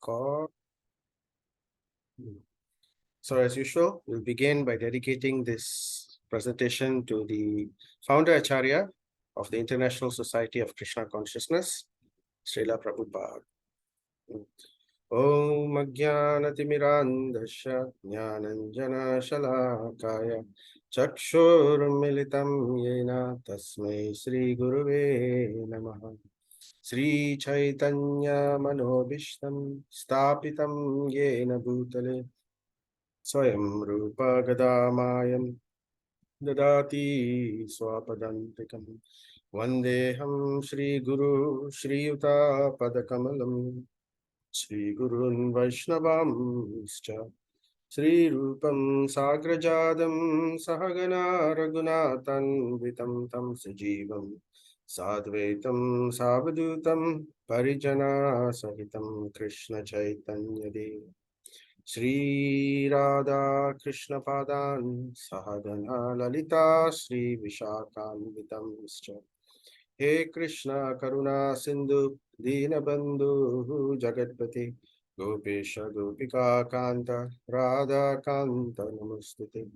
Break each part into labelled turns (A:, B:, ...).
A: record. So as usual, we'll begin by dedicating this presentation to the founder Acharya of the International Society of Krishna Consciousness, Srila Prabhupada. Om Ajnanatimirandasya Jnananjana Shalakaya Chakshurmilitam Yena Tasmai Sri Guruve Namaha. Sri Chaitanya Manobishtam Stapitam Yena Bhutale Swayam Rupa Gadamayam Dadati Swapadantikam Vandeham Shri Guru Shri Yuta Padakamalam Shri Gurun Vaishnavamscha Shri Rupam Sagrajadam Sahagana Raghunatan Vitam Tam Sajivam Sadvaitam Savadutam Parijana Sahitam Krishna Chaitanya Dev Shri Radha Krishna Padan Sahagana Lalita Shri Vishakam Vitam He Krishna Karuna Sindhu Dinabandhu Jagatpati Gopesha Gopika Kanta Radha Kanta Namostute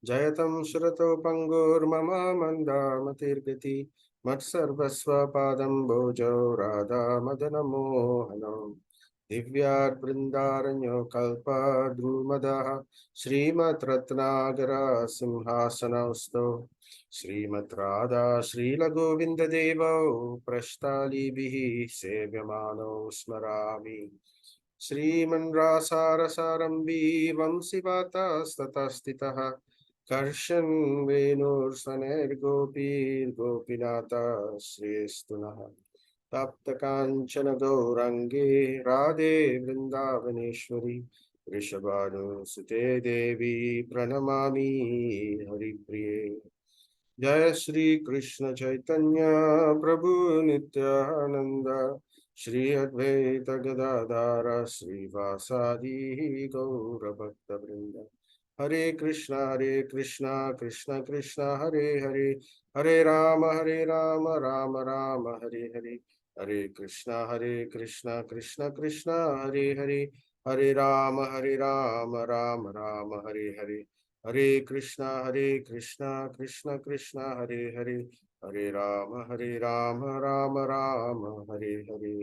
A: Jayatam Shrato Pangur Mama Manda Matirgati Matsarvasva Padam Bojo Radha Madana Mohanam Divyar Brindaranyo Kalpa Drumadaha Srimat Ratnagara Simhasanasto Srimat Radha Srila Govinda Devo Prashtali Bihi Sevyamano Smarami Sriman Rasara Sarambi Vamsivata Statastitaha Karshan Venur Saner Gopir Gopinata Sristunaha Tapta Kanchana Gaurangi Radhe Vrindavaneshwari Rishabhanu Sute Devi Pranamami Haripriye Jai Shri Krishna Chaitanya Prabhu Nityananda Shri Advaita Gadadara Sri Vasadi Gaura Bhakta Vrinda Hare Krishna Krishna Krishna Hare Hare Hare Rama Rama Rama Hare Hare Hare Krishna Krishna Krishna Hare Hare Hare Rama Rama Rama Hare Hare Hare Krishna Krishna Krishna Hare Hare Hare Rama Rama Hare Hare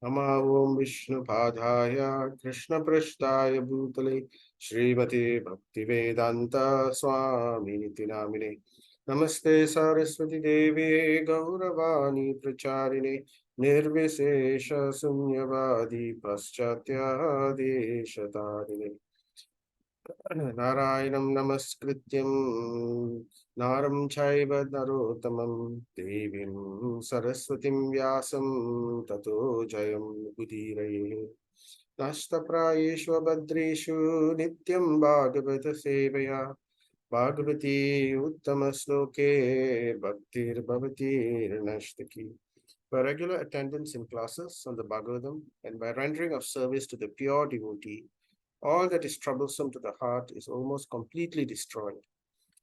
A: Nama Om Vishnu Padaya Krishna Prashtaya Bhutale Srimati Bhaktivedanta Swami Niti Namine Namaste Saraswati Devi Gauravani Pracharine Nirvisesha Sunyavadi Paschatya Deshatarine Narayanam Namaskrityam Naram Chaiva Narottamam Devim Saraswatim Vyasam Tato Jayam Udiraye Nashtaprayeshu Badreshu Nityam Bhagavata Sevaya Bhagavati Uttama Sloke Bhaktir Bhavatir Nashtaki. By regular attendance in classes on the Bhagavatam and by rendering of service to the pure devotee, all that is troublesome to the heart is almost completely destroyed,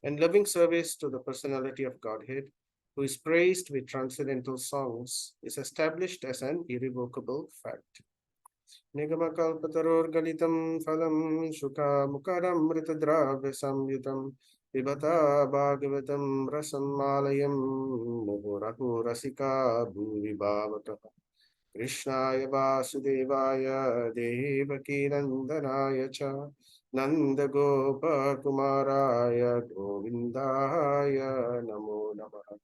A: and loving service to the personality of Godhead, who is praised with transcendental songs, is established as an irrevocable fact. Nigamakalpatarorgalitam phalam shuka mukaramritadravya samyutam pibata bhagavatam rasam malayam muhurahu rasika bhuvi bhavaka Krishnaya Vasudevaya Devaki Nandanaya Cha Nanda Gopa Kumaraya Govindaya Namo Namaha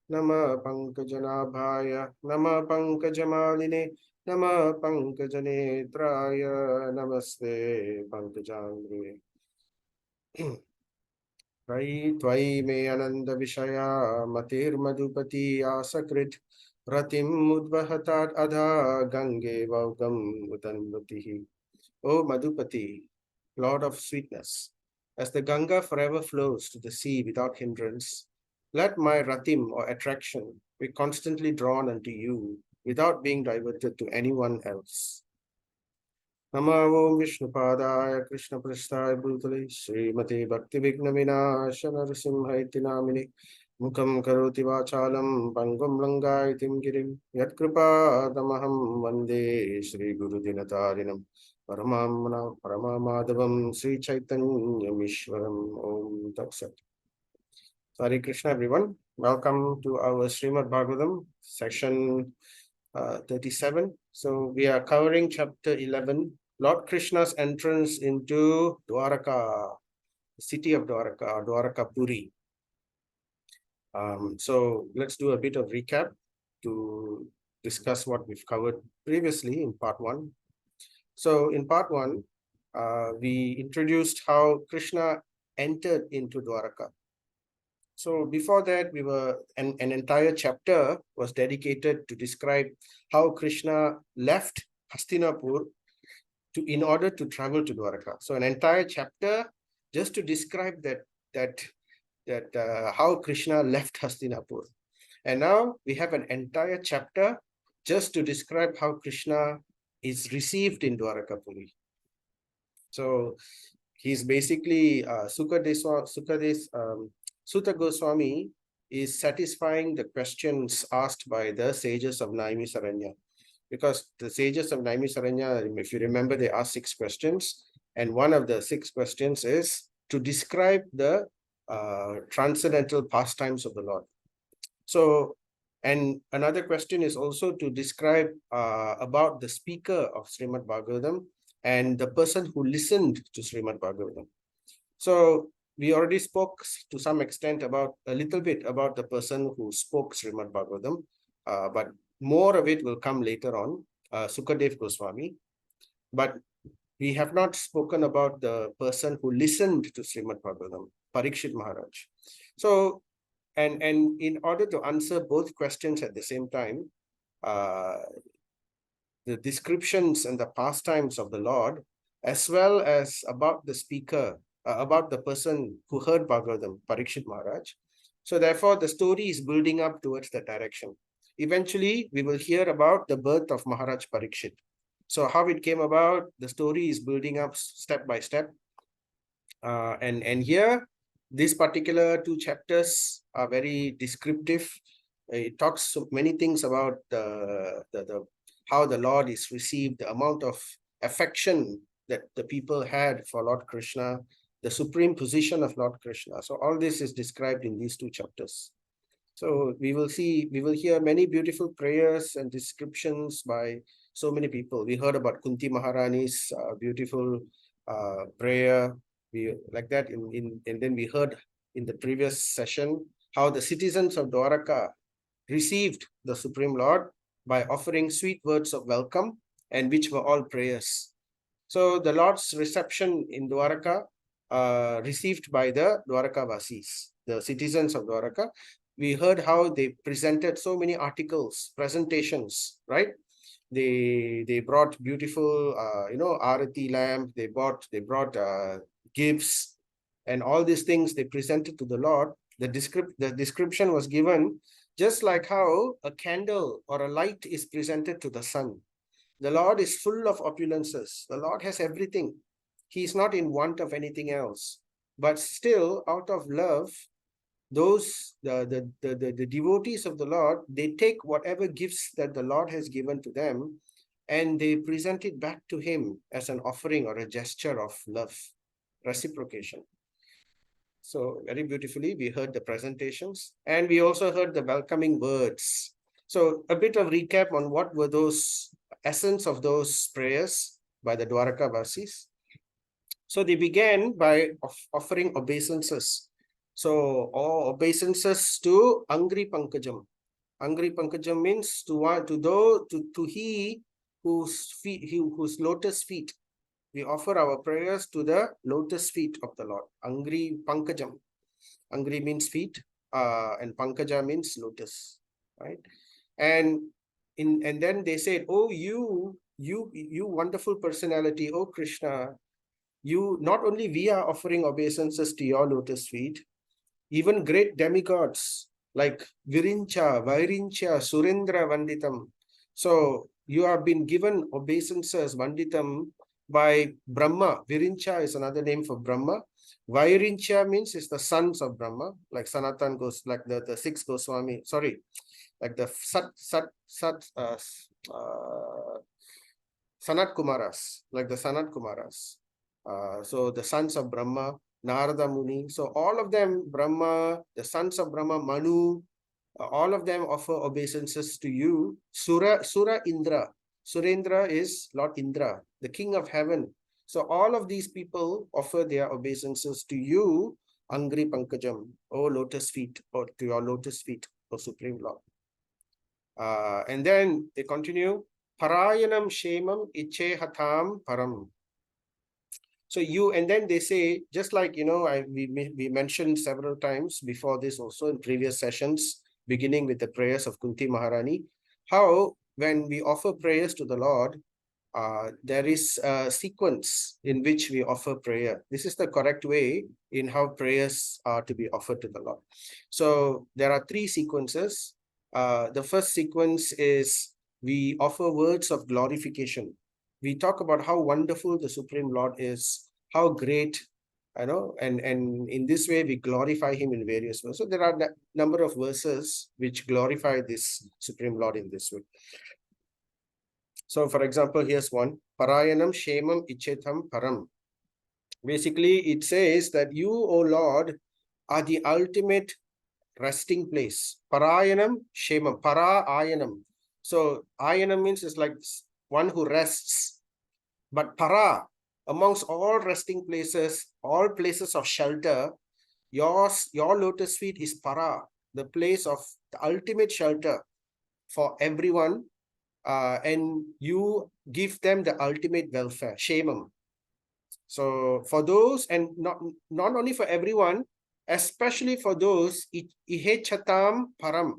A: Nama Pankajanabhaya Nama Pankajamaline Nama Pankajanetraya Namaste Pankajangre Tvai me Ananda Vishaya Matir Madhupati Asakrit Ratim Udvahatat Adha Gange Vaugam Utanvatihi. O Madhupati, Lord of sweetness, as the Ganga forever flows to the sea without hindrance, let my Ratim or attraction be constantly drawn unto you without being diverted to anyone else. Namo Vishnupadaya Krishna Prasthaya Bhutale Srimati Bhakti Vigna Vinashana Narasimhaiti Namini Mukam karoti vachalam pangum langaitim girim yatkripatamaham vande Shri Guru Dinatarinam Paramamadavam Sri Chaitanya Mishwaram Om Tat Sat. Hare Krishna, everyone. Welcome to our Srimad Bhagavatam, section 37. So we are covering chapter 11, Lord Krishna's entrance into Dwaraka, the city of Dwaraka, Dwaraka Puri. So let's do a bit of recap to discuss what we've covered previously in part 1. So in part 1, we introduced how Krishna entered into Dwaraka. So before that, an entire chapter was dedicated to describe how Krishna left Hastinapur in order to travel to Dwaraka. So an entire chapter just to describe that how Krishna left Hastinapur. And now we have an entire chapter just to describe how Krishna is received in Dwarakapuri. So he's basically Sutta Goswami is satisfying the questions asked by the sages of Naimisaranya. Because the sages of Naimisaranya, if you remember, they asked 6 questions. And one of the 6 questions is to describe the transcendental pastimes of the Lord. So, and another question is also to describe about the speaker of Srimad Bhagavatam and the person who listened to Srimad Bhagavatam. So we already spoke to some extent about a little bit about the person who spoke Srimad Bhagavatam, but more of it will come later on, Sukadev Goswami. But we have not spoken about the person who listened to Srimad Bhagavatam, Parikshit Maharaj. So, and in order to answer both questions at the same time, the descriptions and the pastimes of the Lord, as well as about the speaker, about the person who heard Bhagavatam, Parikshit Maharaj. So therefore, the story is building up towards that direction. Eventually, we will hear about the birth of Maharaj Parikshit. So how it came about, the story is building up step by step. And here, these particular 2 chapters are very descriptive. It talks so many things about how the Lord is received, the amount of affection that the people had for Lord Krishna, the supreme position of Lord Krishna. So all this is described in these 2 chapters. So we will hear many beautiful prayers and descriptions by so many people. We heard about Kunti Maharani's beautiful prayer. And then we heard in the previous session how the citizens of Dwaraka received the Supreme Lord by offering sweet words of welcome, and which were all prayers. So the Lord's reception in Dwaraka, received by the Dwaraka Vasis, the citizens of Dwaraka, we heard how they presented so many articles, presentations, right? They brought beautiful, Arati lamp. They brought gifts, and all these things they presented to the Lord. The description was given just like how a candle or a light is presented to the sun. The Lord is full of opulences. The Lord has everything. He is not in want of anything else. But still, out of love, the devotees of the Lord, they take whatever gifts that the Lord has given to them, and they present it back to him as an offering or a gesture of love, reciprocation. So very beautifully, we heard the presentations, and we also heard the welcoming words. So a bit of recap on what were those essence of those prayers by the Dwaraka Vasis. So they began by offering obeisances. So all obeisances to Angri Pankajam. Angri Pankajam means to he whose lotus feet. We offer our prayers to the lotus feet of the Lord. Angri Pankajam. Angri means feet, and Pankaja means lotus, right? And then they said, "Oh, you wonderful personality, oh Krishna, you not only we are offering obeisances to your lotus feet, even great demigods like Virincha, Vairincha, Surendra Vanditam. So you have been given obeisances, Vanditam, by Brahma. Virincha is another name for Brahma. Vairincha means is the sons of Brahma, like Sanatan goes, like the six Goswami, sorry, like the Sanat Kumaras, like the Sanat Kumaras. So the sons of Brahma, Narada Muni. So all of them, Brahma, the sons of Brahma, Manu, all of them offer obeisances to you. Sura Indra. Surendra is Lord Indra, the king of heaven. So all of these people offer their obeisances to you, Angri Pankajam, O lotus feet, or to your lotus feet, O Supreme Lord. And then they continue, Parayanam Shemam Ichehatam Param. So you, and then they say, just like, we mentioned several times before this also in previous sessions, beginning with the prayers of Kunti Maharani, how when we offer prayers to the Lord, there is a sequence in which we offer prayer. This is the correct way in how prayers are to be offered to the Lord. So there are three sequences. The first sequence is we offer words of glorification. We talk about how wonderful the Supreme Lord is, how great, and in this way we glorify him in various ways. So there are a number of verses which glorify this Supreme Lord in this way. So for example, here's one, Parayanam Shemam Ichetam Param. Basically, it says that you, O Lord, are the ultimate resting place. Parayanam Shemam, Para Ayanam. So Ayanam means it's like one who rests. But Para, amongst all resting places, all places of shelter, your lotus feet is Para, the place of the ultimate shelter for everyone. And you give them the ultimate welfare, Shemam. So for those, and not only for everyone, especially for those, Ihechatam Param,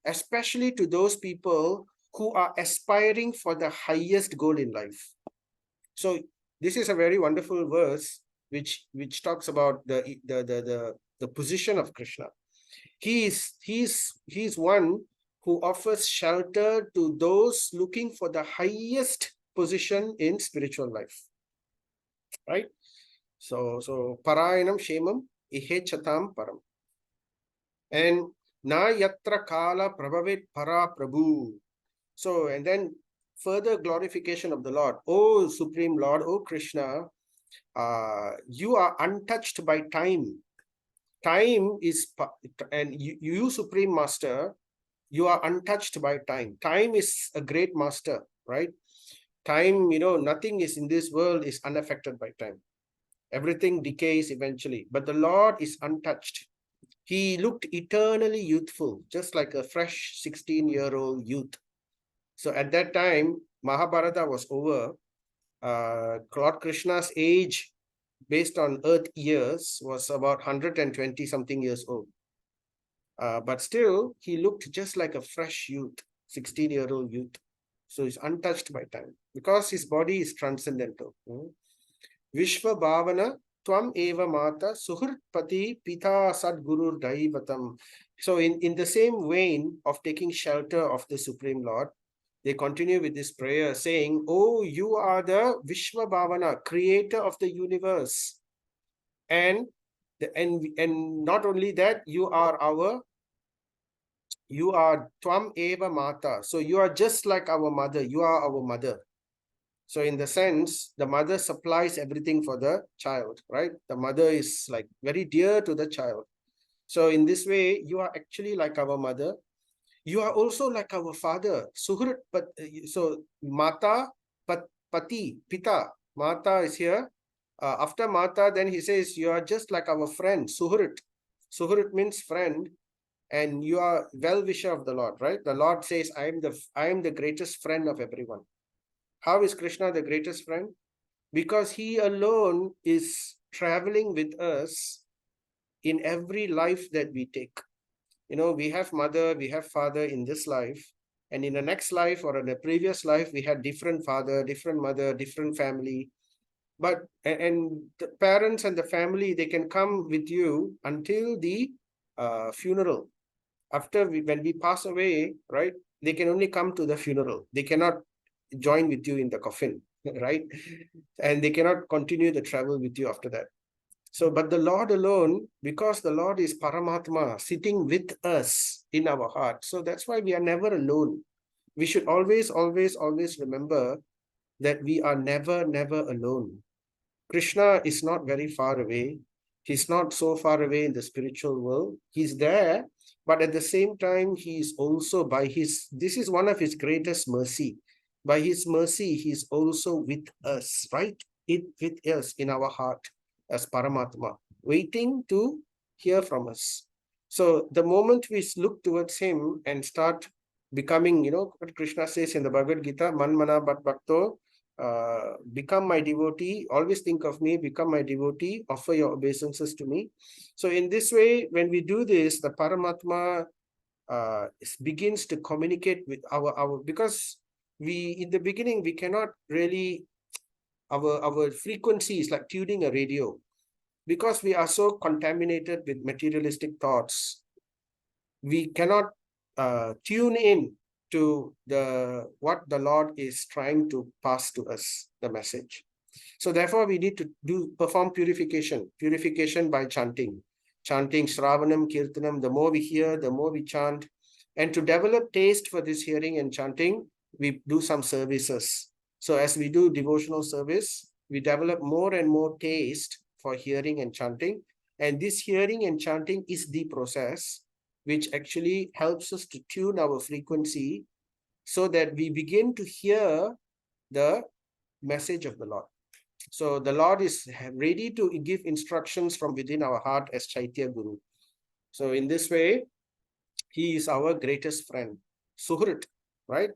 A: especially to those people who are aspiring for the highest goal in life. So this is a very wonderful verse which talks about the position of Krishna. He's one who offers shelter to those looking for the highest position in spiritual life. Right? So Parayanam Shemam Ihechatam Param. And Na Yatra Kala Prabhavit Para Prabhu. So, and then further glorification of the Lord. O Supreme Lord, O Krishna, you are untouched by time. Time is, and you Supreme Master, you are untouched by time. Time is a great master, right? Time, nothing is in this world is unaffected by time. Everything decays eventually, but the Lord is untouched. He looked eternally youthful, just like a fresh 16-year-old youth. So at that time, Mahabharata was over. Lord Krishna's age, based on earth years, was about 120 something years old. But still, he looked just like a fresh youth, 16-year-old youth. So he's untouched by time because his body is transcendental. Vishva Bhavana Tvam Eva Mata Suhurpati Pita Sadguru Daivatam. So in the same vein of taking shelter of the Supreme Lord, they continue with this prayer saying, oh, you are the Vishva Bhavana, creator of the universe. And not only that, you are Tvam Eva Mata. So you are just like our mother. You are our mother. So in the sense, the mother supplies everything for the child, right? The mother is like very dear to the child. So in this way, you are actually like our mother. You are also like our father. Suhrit, so Mata, Pati, Pita. Mata is here. After Mata, then he says, you are just like our friend, Suhrit. Suhrit means friend. And you are well-wisher of the Lord, right? The Lord says, I am the greatest friend of everyone. How is Krishna the greatest friend? Because he alone is traveling with us in every life that we take. We have mother, we have father in this life. And in the next life or in the previous life, we had different father, different mother, different family. And the parents and the family, they can come with you until the funeral. After when we pass away, right, they can only come to the funeral. They cannot join with you in the coffin. right? And they cannot continue the travel with you after that. So, but the Lord alone, because the Lord is Paramatma, sitting with us in our heart. So that's why we are never alone. We should always, always, always remember that we are never, never alone. Krishna is not very far away. He's not so far away in the spiritual world. He's there, but at the same time, he is also this is one of his greatest mercy. By his mercy, he is also with us, right? With us in our heart as Paramatma, waiting to hear from us. So the moment we look towards him and start becoming, what Krishna says in the Bhagavad Gita, Man Mana Bhat Bhakto, become my devotee, always think of me, become my devotee, offer your obeisances to me. So in this way, when we do this, the Paramatma begins to communicate with our because in the beginning, we cannot really, our frequency is like tuning a radio, because we are so contaminated with materialistic thoughts. We cannot tune in to what the Lord is trying to pass to us, the message. So therefore, we need to perform purification by chanting Shravanam, Kirtanam. The more we hear, the more we chant. And to develop taste for this hearing and chanting, we do some services. So as we do devotional service, we develop more and more taste for hearing and chanting. And this hearing and chanting is the process which actually helps us to tune our frequency so that we begin to hear the message of the Lord. So the Lord is ready to give instructions from within our heart as Chaitya Guru. So in this way, he is our greatest friend. Suhrit, right?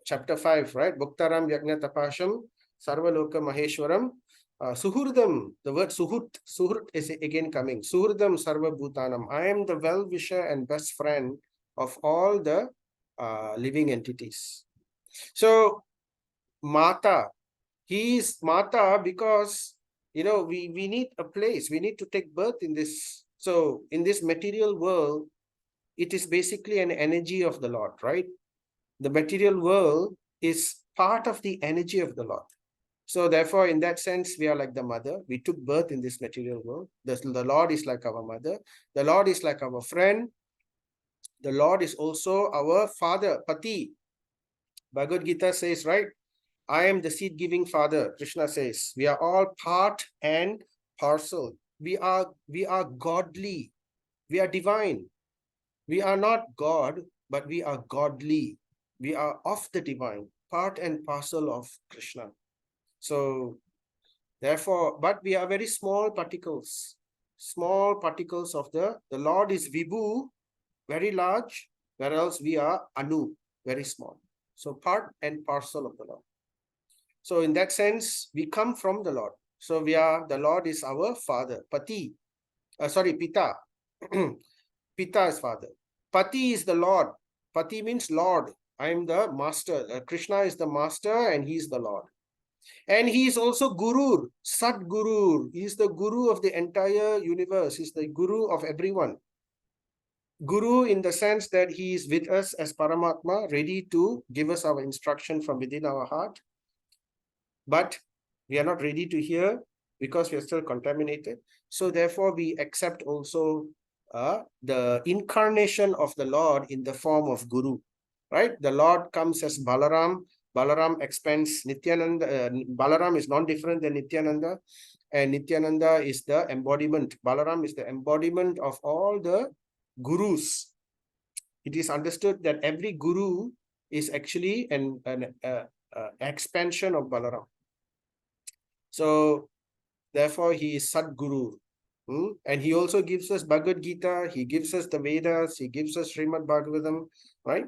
A: Chapter 5, right? Bhuktaram Yagna Tapasham Sarvaloka Maheshwaram. Suhurdam, the word Suhurt is again coming. Suhurdam Sarva Bhutanam. I am the well-wisher and best friend of all the living entities. So, Mata, he is Mata because, we need a place. We need to take birth in this. So, in this material world, it is basically an energy of the Lord, right? The material world is part of the energy of the Lord. So therefore, in that sense, we are like the mother. We took birth in this material world. The Lord is like our mother. The Lord is like our friend. The Lord is also our father, Pati. Bhagavad Gita says, right? I am the seed-giving father, Krishna says. We are all part and parcel. We are godly. We are divine. We are not God, but we are godly. We are of the divine, part and parcel of Krishna. So therefore, but we are very small particles of the Lord is Vibhu, very large, whereas we are Anu, very small. So part and parcel of the Lord. So in that sense, we come from the Lord. So the Lord is our father, Pati. Pita. Pita is father. Pati is the Lord. Pati means Lord. I am the master. Krishna is the master and he is the Lord. And he is also Guru, Sadguru. He is the Guru of the entire universe. He is the Guru of everyone. Guru in the sense that he is with us as Paramatma, ready to give us our instruction from within our heart. But we are not ready to hear because we are still contaminated. So therefore, we accept also the incarnation of the Lord in the form of Guru. Right? The Lord comes as Balaram. Balaram expands Nityananda. Balaram is non-different than Nityananda. And Nityananda is the embodiment. Balaram is the embodiment of all the gurus. It is understood that every guru is actually an expansion of Balaram. So, therefore, he is Sadguru. And he also gives us Bhagavad Gita, he gives us the Vedas, he gives us Srimad Bhagavatam, right?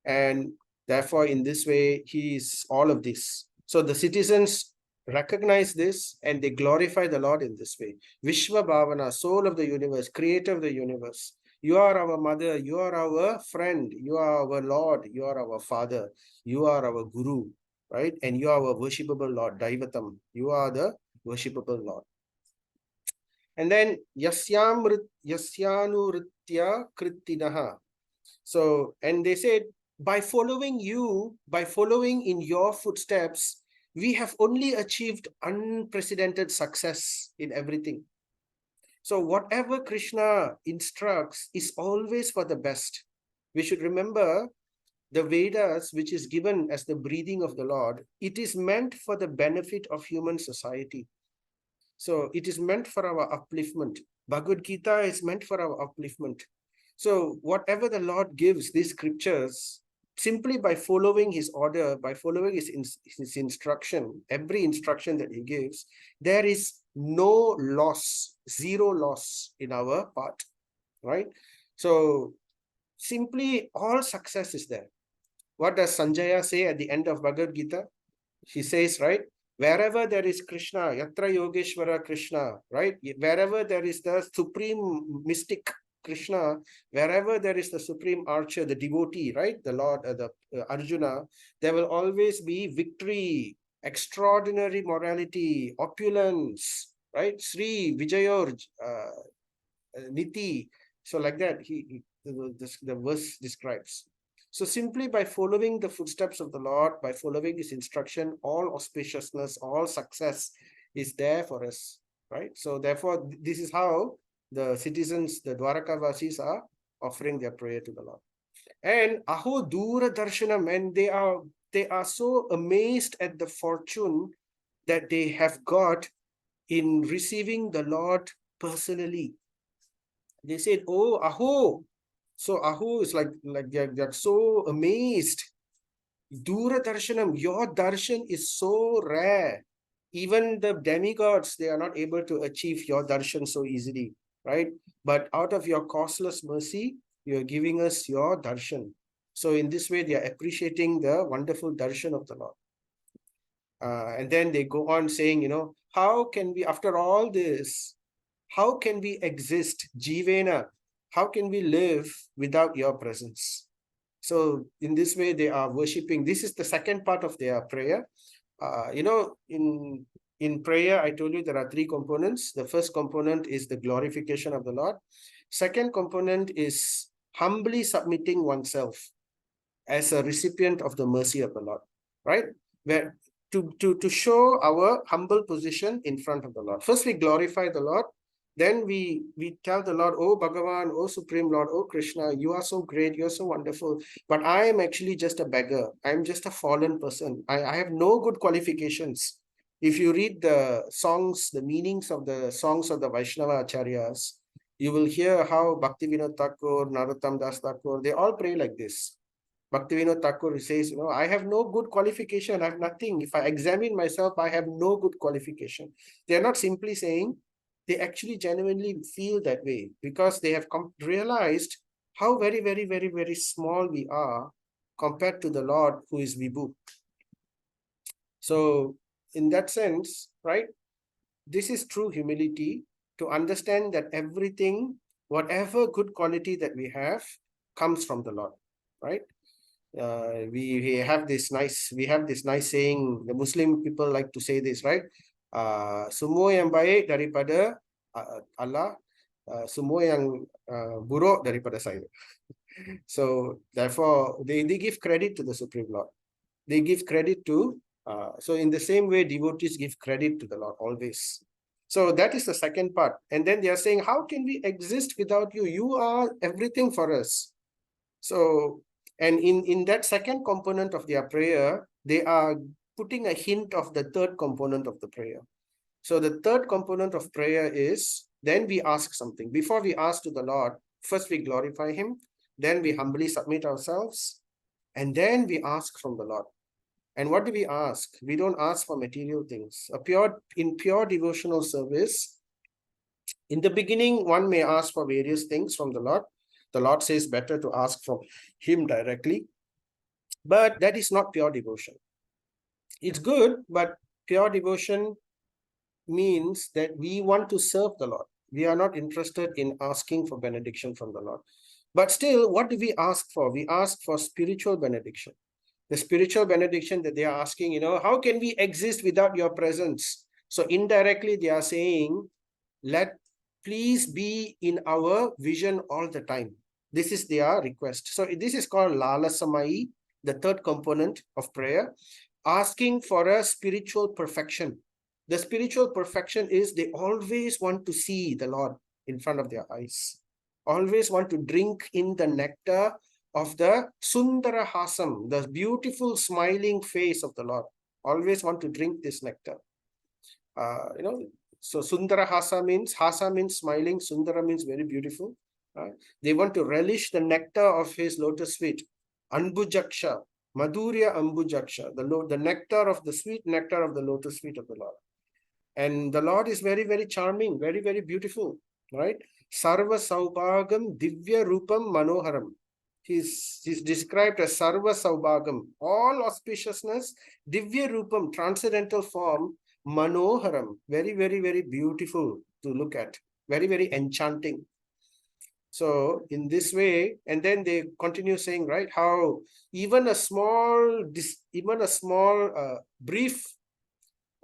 A: And therefore, in this way, he is all of this. So the citizens recognize this and they glorify the Lord in this way. Vishwa Bhavana, soul of the universe, creator of the universe. You are our mother, you are our friend, you are our Lord, you are our father, you are our guru, right? And you are our worshipable Lord, Daivatam. You are the worshipable Lord. And then Yasyanurritya Krittinaha. So, and they said, by following you, by following in your footsteps, we have only achieved unprecedented success in everything. So whatever Krishna instructs is always for the best. We should remember the Vedas, which is given as the breathing of the Lord, it is meant for the benefit of human society. So it is meant for our upliftment. Bhagavad Gita is meant for our upliftment. So whatever the Lord gives, these scriptures, simply by following his order, by following his instruction, every instruction that he gives, there is no loss, zero loss in our part, right? So simply all success is there. What does Sanjaya say at the end of Bhagavad Gita? He says, right, wherever there is Krishna, Yatra Yogeshwara Krishna, right? Wherever there is the supreme mystic Krishna, wherever there is the supreme archer, the devotee, right? The Lord, Arjuna, there will always be victory, extraordinary morality, opulence, right? Sri, Vijayor, Niti. So like that, the verse describes. So simply by following the footsteps of the Lord, by following his instruction, all auspiciousness, all success is there for us, right? So therefore, this is how the citizens, the Dwarakavasis are offering their prayer to the Lord. And Aho Dura Darshanam, and they are so amazed at the fortune that they have got in receiving the Lord personally. They said, oh, Aho. So Aho is like they're so amazed. Dura Darshanam, your darshan is so rare. Even the demigods, they are not able to achieve your darshan so easily, right? But out of your causeless mercy, you are giving us your darshan. So in this way, they are appreciating the wonderful darshan of the Lord. And then they go on saying, how can we, after all this, how can we exist, Jivena? How can we live without your presence? So in this way, they are worshipping. This is the second part of their prayer. In prayer, I told you there are three components. The first component is the glorification of the Lord. Second component is humbly submitting oneself as a recipient of the mercy of the Lord, right? Where to show our humble position in front of the Lord. First, we glorify the Lord. Then we tell the Lord, oh Bhagavan, oh Supreme Lord, oh Krishna, you are so great, you're so wonderful. But I am actually just a beggar. I'm just a fallen person. I have no good qualifications. If you read the songs, the meanings of the songs of the Vaishnava Acharyas, you will hear how Bhaktivinoda Thakur, Narottam Das Thakur, they all pray like this. Bhaktivinoda Thakur says, I have no good qualification. I have nothing. If I examine myself, I have no good qualification. They are not simply saying, they actually genuinely feel that way because they have realized how very, very, very, very small we are compared to the Lord who is Vibhu. So in that sense, right, this is true humility, to understand that everything, whatever good quality that we have, comes from the Lord, right? We have this nice saying. The Muslim people like to say this, right? Semua yang baik daripada Allah, semua yang buruk daripada saya. So therefore, they give credit to the Supreme Lord. They give credit to, so in the same way, devotees give credit to the Lord always. So that is the second part. And then they are saying, how can we exist without you? You are everything for us. So, and in that second component of their prayer, they are putting a hint of the third component of the prayer. So the third component of prayer is, then we ask something. Before we ask to the Lord, first we glorify him, then we humbly submit ourselves, and then we ask from the Lord. And what do we ask? We don't ask for material things. In pure devotional service, in the beginning, one may ask for various things from the Lord. The Lord says better to ask from him directly. But that is not pure devotion. It's good, but pure devotion means that we want to serve the Lord. We are not interested in asking for benediction from the Lord. But still, what do we ask for? We ask for spiritual benediction. The spiritual benediction that they are asking, how can we exist without your presence? So indirectly, they are saying, please be in our vision all the time. This is their request. So this is called Lalasamai, the third component of prayer, asking for a spiritual perfection. The spiritual perfection is they always want to see the Lord in front of their eyes, always want to drink in the nectar of the Sundara Hasam, the beautiful smiling face of the Lord. Always want to drink this nectar. So Sundara Hasa means smiling, Sundara means very beautiful. They want to relish the nectar of his lotus feet. Anbujaksha, Madhurya Ambujaksha, the nectar of the sweet nectar of the lotus feet of the Lord. And the Lord is very, very charming, very, very beautiful, right? Sarva Saubhagam Divya Rupam Manoharam. He's described as Sarva Saubhagam, all auspiciousness, Divya Rupam, transcendental form, Manoharam, very, very, very beautiful to look at, very, very enchanting. So in this way, and then they continue saying, right, how even a small brief,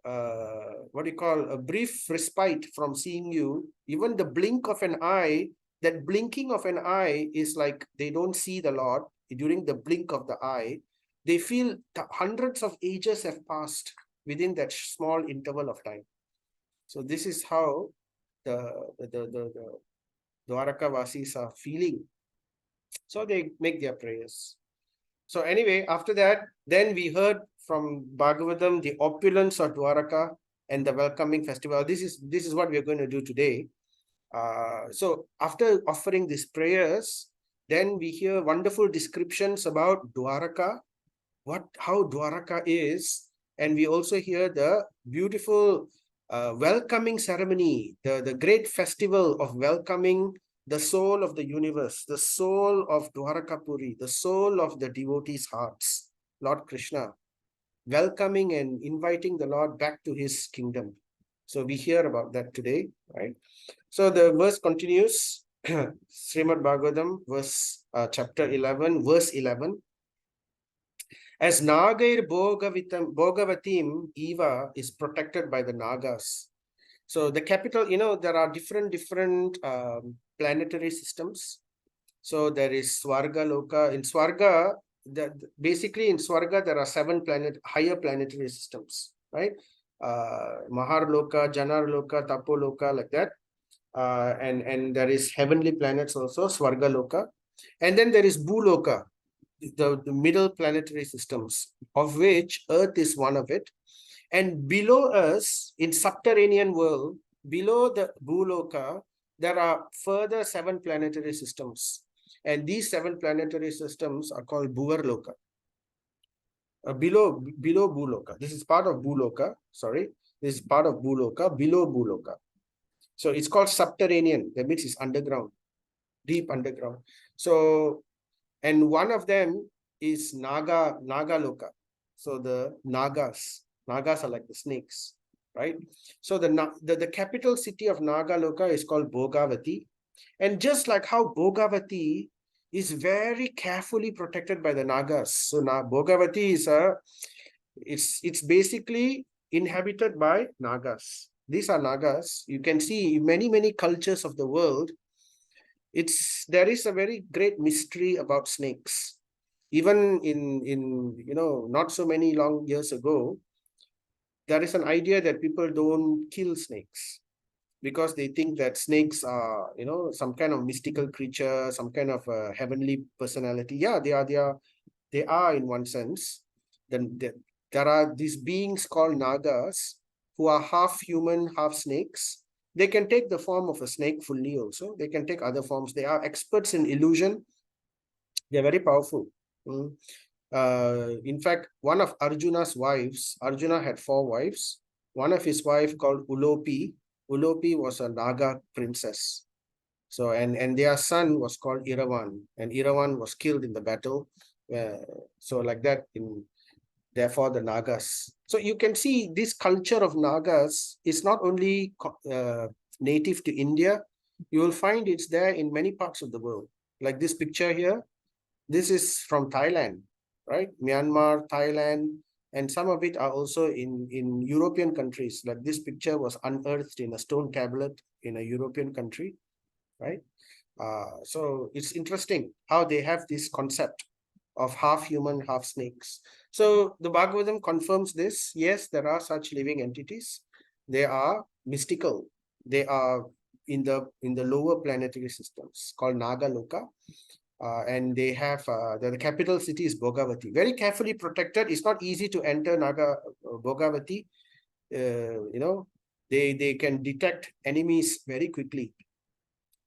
A: a brief respite from seeing you, even the blink of an eye, that blinking of an eye is like they don't see the Lord during the blink of the eye. They feel hundreds of ages have passed within that small interval of time. So this is how the Dwaraka Vasis are feeling. So they make their prayers. So anyway, after that, then we heard from Bhagavatam the opulence of Dwaraka and the welcoming festival. This is what we are going to do today. So after offering these prayers, then we hear wonderful descriptions about Dwaraka, how Dwaraka is, and we also hear the beautiful welcoming ceremony, the great festival of welcoming the soul of the universe, the soul of Dwarakapuri, the soul of the devotees' hearts, Lord Krishna, welcoming and inviting the Lord back to his kingdom. So we hear about that today, right? So the verse continues, Srimad Bhagavatam, chapter 11, verse 11. As Nagair Bhogavatim, Eva is protected by the Nagas. So the capital, there are different planetary systems. So there is Swarga Loka. In Swarga, basically in Swarga, there are 7 higher planetary systems, right? Mahar Loka, Janar Loka, Tapo Loka, like that. And there is heavenly planets also, Swarga Loka. And then there is Bhuloka, the middle planetary systems, of which Earth is one of it. And below us, in subterranean world, below the Bhuloka, there are further 7 planetary systems. And these 7 planetary systems are called Bhuvarloka. Below Bhuloka. This is part of Bhuloka. Sorry. This is part of Bhuloka, below Bhuloka. So it's called subterranean. That means it's underground, deep underground. So, and one of them is Nagaloka. So the Nagas are like the snakes, right? So the capital city of Nagaloka is called Bhogavati. And just like how Bhogavati is very carefully protected by the Nagas. So now Bhogavati is it's basically inhabited by Nagas. These are Nagas. You can see in many cultures of the world, there is a very great mystery about snakes. Even in not so many long years ago, there is an idea that people don't kill snakes because they think that snakes are, some kind of mystical creature, some kind of heavenly personality. Yeah, they are in one sense. Then there are these beings called Nagas who are half human, half snakes. They can take the form of a snake fully also. They can take other forms. They are experts in illusion. They're very powerful. In fact, one of Arjuna's wives, Arjuna had 4 wives. One of his wife called Ulopi. Ulopi was a Naga princess. So, and their son was called Iravan, and Iravan was killed in the battle. So like that, therefore the Nagas. So you can see this culture of Nagas is not only native to India. You will find it's there in many parts of the world. Like this picture here, this is from Thailand, right? Myanmar, Thailand, and some of it are also in European countries. Like this picture was unearthed in a stone tablet in a European country, right? So it's interesting how they have this concept of half human, half snakes. So the Bhagavatam confirms this. Yes, there are such living entities. They are mystical. They are in the lower planetary systems called Naga Loka. And they have the capital city is Bhogavati. Very carefully protected. It's not easy to enter Naga Bhogavati. They can detect enemies very quickly.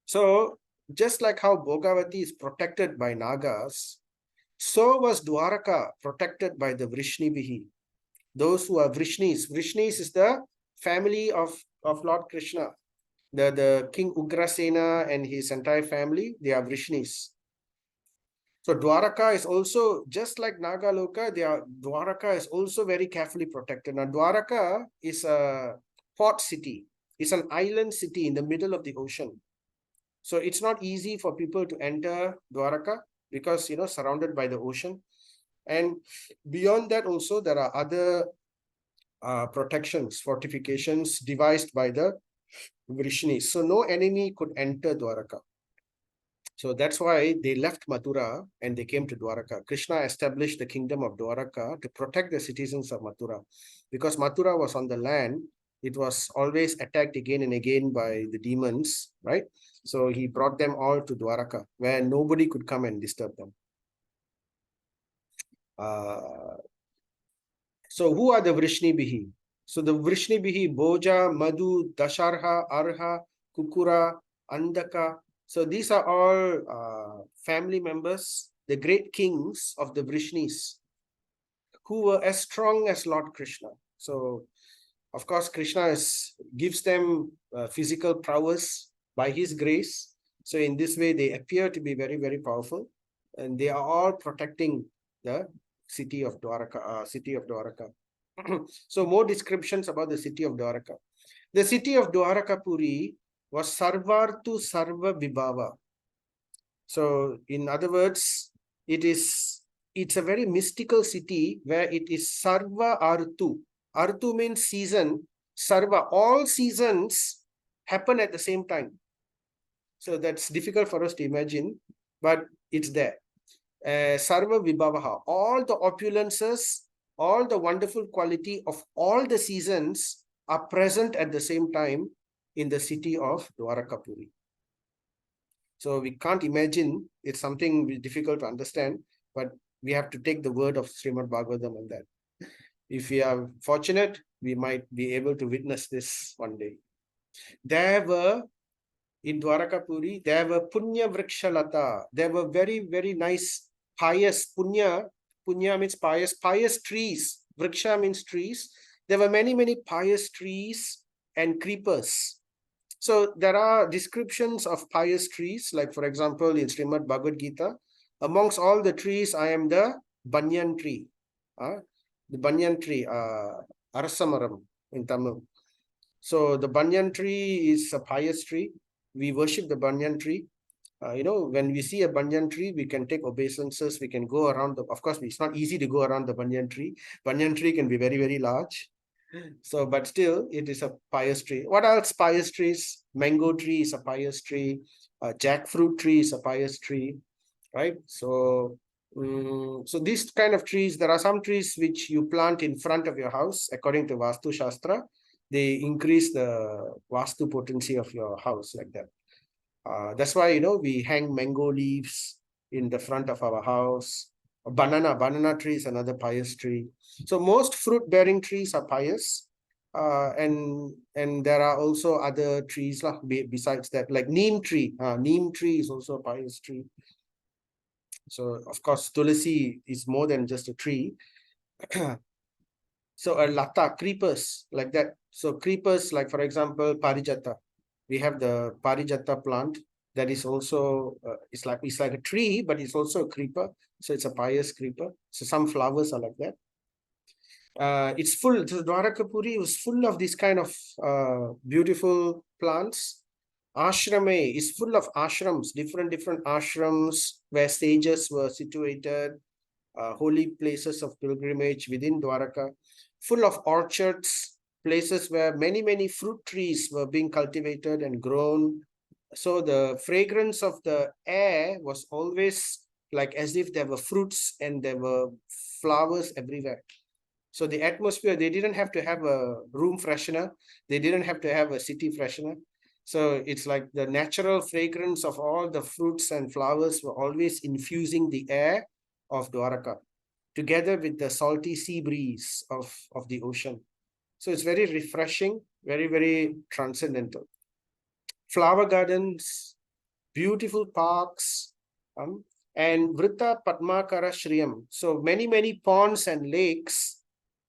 A: So just like how Bhogavati is protected by Nagas, so was Dwaraka protected by the Vrishnibihi. Those who are Vrishnis. Vrishnis is the family of Lord Krishna. The King Ugrasena and his entire family, they are Vrishnis. So Dwaraka is also, just like Nagaloka, Dwaraka is also very carefully protected. Now Dwaraka is a port city. It's an island city in the middle of the ocean. So it's not easy for people to enter Dwaraka because, surrounded by the ocean. And beyond that also, there are other protections, fortifications devised by the Vrishnis. So no enemy could enter Dwaraka. So that's why they left Mathura and they came to Dwaraka. Krishna established the kingdom of Dwaraka to protect the citizens of Mathura. Because Mathura was on the land, it was always attacked again and again by the demons, right? So he brought them all to Dwaraka, where nobody could come and disturb them. So who are the Vrishnibihi? So the Vrishnibihi, Boja, Madhu, Dasharha, Arha, Kukura, Andaka. So these are all family members, the great kings of the Vrishnis, who were as strong as Lord Krishna. So, of course, Krishna gives them physical prowess by his grace. So in this way, they appear to be very, very powerful. And they are all protecting the city of Dwaraka. So more descriptions about the city of Dwaraka. The city of Dwarakapuri was Sarvartu Sarva Vibhava. So in other words, it's a very mystical city where it is Sarva Artu. Artu means season. Sarva, all seasons happen at the same time. So that's difficult for us to imagine, but it's there. Sarva Vibhavaha, all the opulences, all the wonderful quality of all the seasons are present at the same time in the city of Dwarakapuri. So we can't imagine, it's something difficult to understand, but we have to take the word of Srimad Bhagavatam on that. If we are fortunate, we might be able to witness this one day. There were, in Dwarakapuri, there were Punya Vrikshalata. There were very, very nice, pious, Punya means pious trees. Vriksha means trees. There were many, many pious trees and creepers. So there are descriptions of pious trees, like for example, in Srimad Bhagavad Gita, amongst all the trees, I am the banyan tree. The banyan tree, Arasamaram in Tamil. So the banyan tree is a pious tree. We worship the banyan tree. When we see a banyan tree, we can take obeisances. We can go around of course, it's not easy to go around the banyan tree. Banyan tree can be very, very large. So, but still, it is a pious tree. What else pious trees? Mango tree is a pious tree. Jackfruit tree is a pious tree, right? So, so these kind of trees, there are some trees which you plant in front of your house, according to Vastu Shastra. They increase the Vastu potency of your house like that. That's why, we hang mango leaves in the front of our house. Banana tree is another pious tree. So most fruit-bearing trees are pious. And there are also other trees besides that, like neem tree. Neem tree is also a pious tree. So, of course, tulasi is more than just a tree. So a lata, creepers, like that. So creepers, like for example, parijata. We have the parijata plant that is also, it's like a tree, but it's also a creeper. So it's a pious creeper. So some flowers are like that. It's full, the Dwarakapuri was full of this kind of beautiful plants. Ashrame is full of ashrams, different ashrams where sages were situated, holy places of pilgrimage within Dwaraka, full of orchards, places where many, many fruit trees were being cultivated and grown. So the fragrance of the air was always like as if there were fruits and there were flowers everywhere. So the atmosphere, they didn't have to have a room freshener. They didn't have to have a city freshener. So it's like the natural fragrance of all the fruits and flowers were always infusing the air of Dwaraka, together with the salty sea breeze of the ocean. So it's very refreshing, very, very transcendental. Flower gardens, beautiful parks, and Vritta Padmakara Shriyam. So many, many ponds and lakes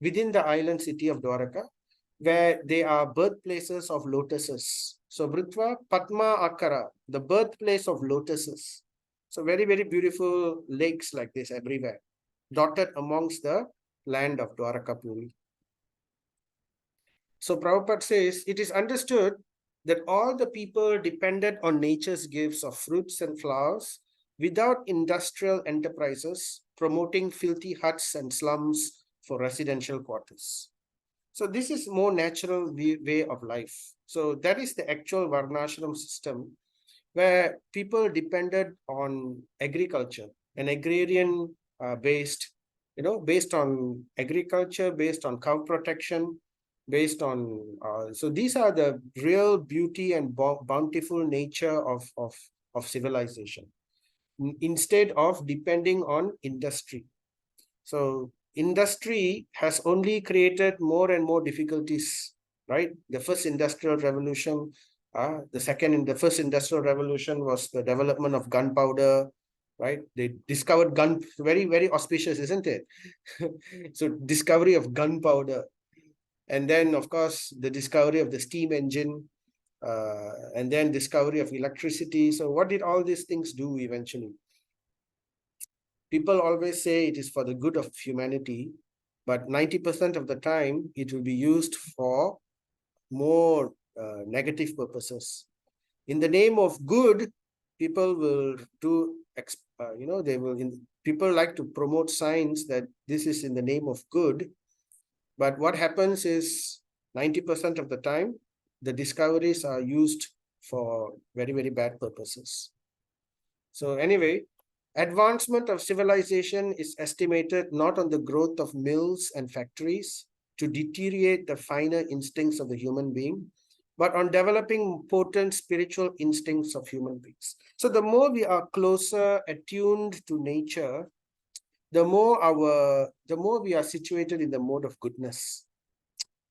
A: within the island city of Dwaraka, where they are birthplaces of lotuses. So Vritva Padma Akara, the birthplace of lotuses. So very, very beautiful lakes like this everywhere, dotted amongst the land of Dwarakapuri. So Prabhupada says, it is understood that all the people depended on nature's gifts of fruits and flowers without industrial enterprises promoting filthy huts and slums for residential quarters. So this is more natural way of life. So that is the actual Varnashram system where people depended on agriculture, an agrarian based, based on agriculture, based on cow protection, based on, so these are the real beauty and bountiful nature of civilization, instead of depending on industry. So industry has only created more and more difficulties, right? The first industrial revolution, the first industrial revolution was the development of gunpowder, right? They discovered gun, very, very auspicious, isn't it? So discovery of gunpowder. And then, of course, the discovery of the steam engine, and then discovery of electricity. So what did all these things do eventually? People always say it is for the good of humanity, but 90% of the time it will be used for more negative purposes. In the name of good, people will do, people like to promote science that this is in the name of good. But what happens is 90% of the time, the discoveries are used for very, very bad purposes. So anyway, advancement of civilization is estimated not on the growth of mills and factories to deteriorate the finer instincts of the human being, but on developing potent spiritual instincts of human beings. So the more we are closer attuned to nature, the more we are situated in the mode of goodness.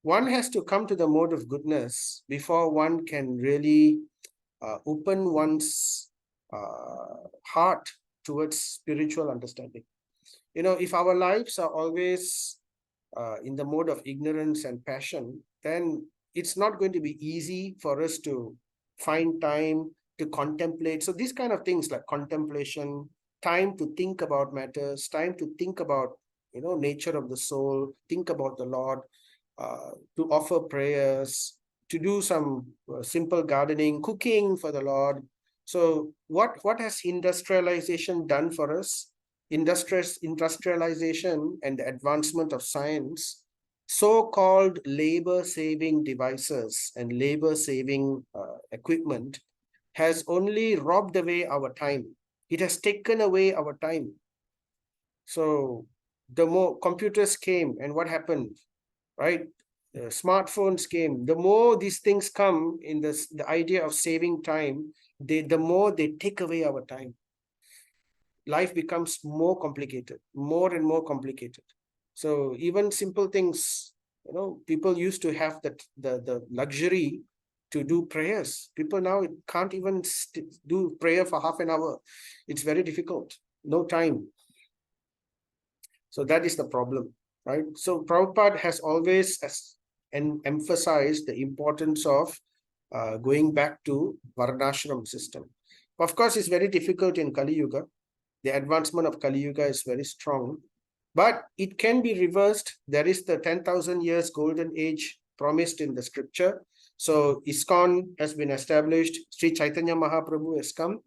A: One has to come to the mode of goodness before one can really open one's heart towards spiritual understanding. If our lives are always in the mode of ignorance and passion, then it's not going to be easy for us to find time to contemplate. So these kind of things like contemplation, time to think about matters, time to think about, nature of the soul, think about the Lord, to offer prayers, to do some simple gardening, cooking for the Lord. So what has industrialization done for us? Industrialization and the advancement of science, so-called labor-saving devices and labor-saving equipment has only robbed away our time. It has taken away our time. So the more computers came, and what happened, right? Smartphones came. The more these things come in the idea of saving time, the more they take away our time. Life becomes more complicated, more and more complicated. So even simple things, people used to have the luxury to do prayers. People now can't even do prayer for half an hour. It's very difficult. No time. So that is the problem, right? So Prabhupada has always emphasized the importance of going back to Varnashram system. Of course, it's very difficult in Kali Yuga. The advancement of Kali Yuga is very strong, but it can be reversed. There is the 10,000 years golden age promised in the scripture. So ISKCON has been established. Sri Chaitanya Mahaprabhu has come.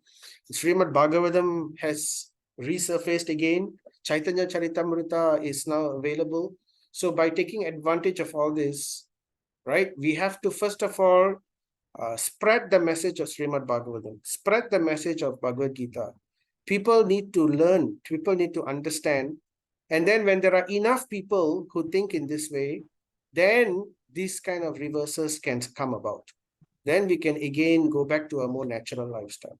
A: Srimad Bhagavatam has resurfaced again. Chaitanya Charitamrita is now available. So by taking advantage of all this, right, we have to first of all Spread the message of Srimad Bhagavatam. Spread the message of Bhagavad Gita. People need to learn. People need to understand. And then when there are enough people who think in this way, then these kind of reverses can come about. Then we can again go back to a more natural lifestyle.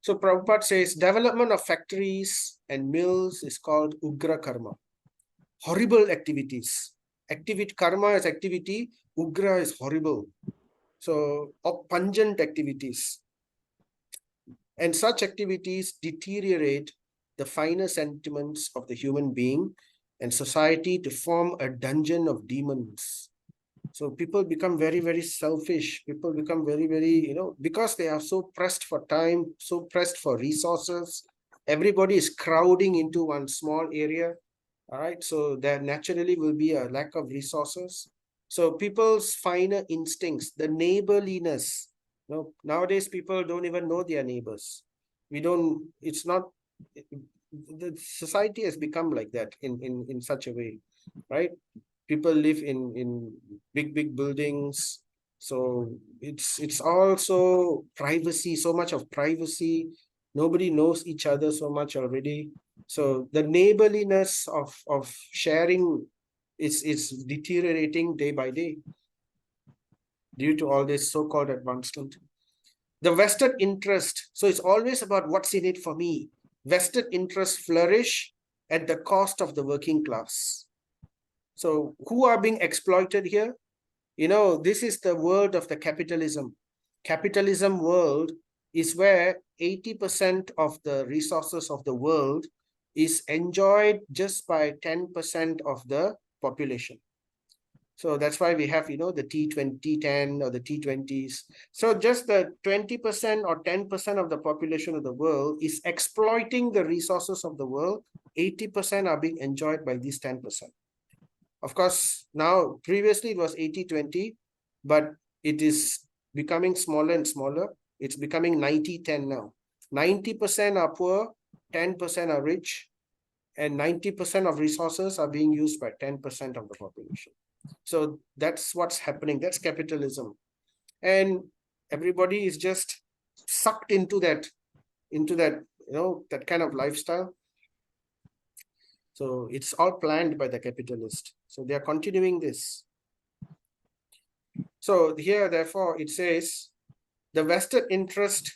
A: So Prabhupada says, development of factories and mills is called Ugra Karma. Horrible activities. Karma is activity, Ugra is horrible. So, pungent activities. And such activities deteriorate the finer sentiments of the human being and society to form a dungeon of demons. So people become very, very selfish. People become very, very, because they are so pressed for time, so pressed for resources. Everybody is crowding into one small area. All right. So there naturally will be a lack of resources. So people's finer instincts, the neighborliness. Nowadays people don't even know their neighbors. It's not, the society has become like that in such a way, right? People live in big buildings. So it's also privacy, so much of privacy. Nobody knows each other so much already. So the neighborliness of sharing is deteriorating day by day due to all this so-called advancement. The vested interest, so it's always about what's in it for me. Vested interests flourish at the cost of the working class. So who are being exploited here? This is the world of the capitalism. Capitalism world is where 80% of the resources of the world is enjoyed just by 10% of the population. So that's why we have, the T10 or the T20s. So just the 20% or 10% of the population of the world is exploiting the resources of the world. 80% are being enjoyed by these 10%. Of course, now previously it was 80-20, but it is becoming smaller and smaller. It's becoming 90-10 now. 90% are poor, 10% are rich, and 90% of resources are being used by 10% of the population. So that's what's happening. That's capitalism. And everybody is just sucked into that, that kind of lifestyle. So it's all planned by the capitalist. So they are continuing this. So here, therefore, it says, the vested interest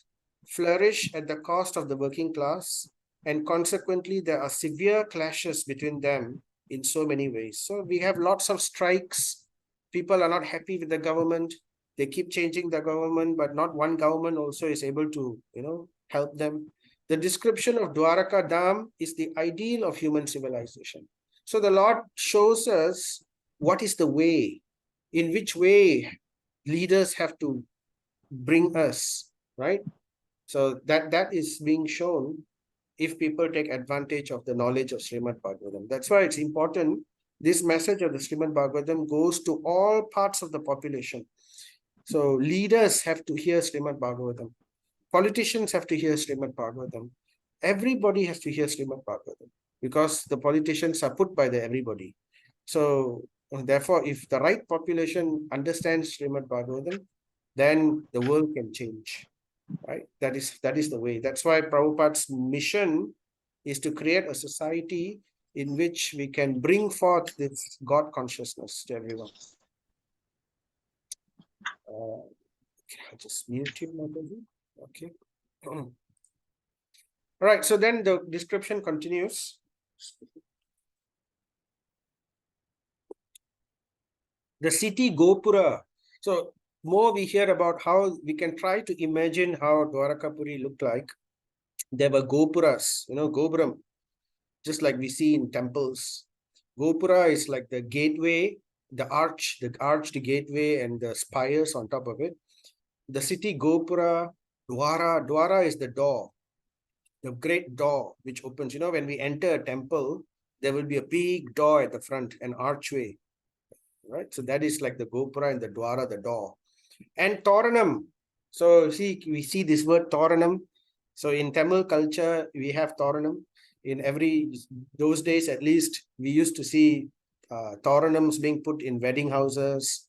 A: flourish at the cost of the working class, and consequently, there are severe clashes between them in so many ways. So we have lots of strikes. People are not happy with the government. They keep changing the government, but not one government also is able to, help them. The description of Dwaraka Dham is the ideal of human civilization. So the Lord shows us what is the way, in which way leaders have to bring us, right? So that is being shown if people take advantage of the knowledge of Srimad Bhagavatam. That's why it's important. This message of the Srimad Bhagavatam goes to all parts of the population. So leaders have to hear Srimad Bhagavatam. Politicians have to hear Srimad Bhagavatam. Everybody has to hear Srimad Bhagavatam because the politicians are put by the everybody. So therefore, if the right population understands Srimad Bhagavatam, then the world can change. Right? That is the way. That's why Prabhupada's mission is to create a society in which we can bring forth this God consciousness to everyone. I'll just mute you, Mataji. Okay. All right. So then the description continues. The city Gopura. So more we hear about how we can try to imagine how Dwarakapuri looked like. There were Gopuras, Gopuram, just like we see in temples. Gopura is like the gateway, the arched gateway and the spires on top of it. The city Gopura, Dwara is the door, the great door which opens. When we enter a temple, there will be a big door at the front, an archway, right? So that is like the Gopura and the Dwara, the door. And Toranam. So we see this word Toranam. So in Tamil culture, we have Toranam. In those days, at least, we used to see Toranams being put in wedding houses,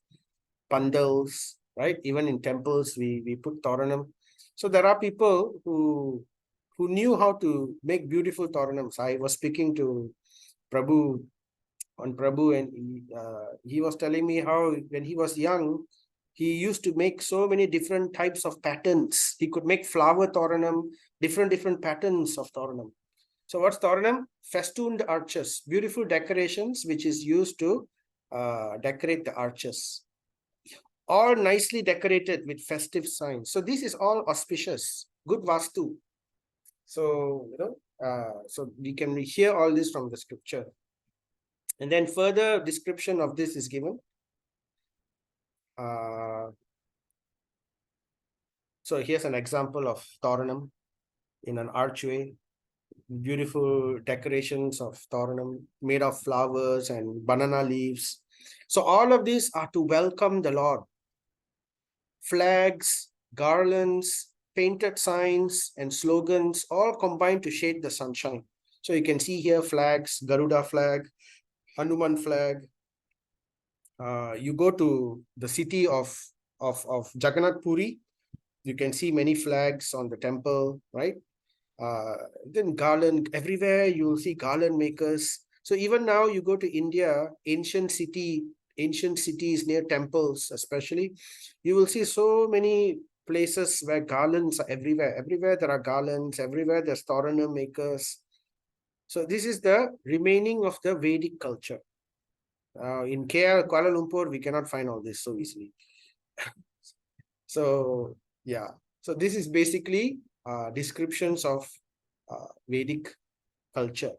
A: pandals, right? Even in temples, we put Toranam. So there are people who knew how to make beautiful Toranams. I was speaking to Prabhu and he was telling me how when he was young, he used to make so many different types of patterns. He could make flower Toranam, different patterns of Toranam. So what's Toranam? Festooned arches, beautiful decorations, which is used to decorate the arches. All nicely decorated with festive signs. So this is all auspicious, good Vastu. So, so we can hear all this from the scripture. And then further description of this is given. So here's an example of Toranam in an archway. Beautiful decorations of Toranam made of flowers and banana leaves. So all of these are to welcome the Lord. Flags, garlands, painted signs, and slogans all combine to shade the sunshine. So you can see here flags, Garuda flag, Hanuman flag. You go to the city of Jagannath Puri, you can see many flags on the temple, right? Then garland, everywhere you'll see garland makers. So even now you go to India, ancient cities near temples especially, you will see so many places where garlands are everywhere. Everywhere there are garlands, everywhere there's Toranam makers. So this is the remaining of the Vedic culture. In KL, Kuala Lumpur, we cannot find all this so easily. So yeah, so this is basically descriptions of Vedic culture.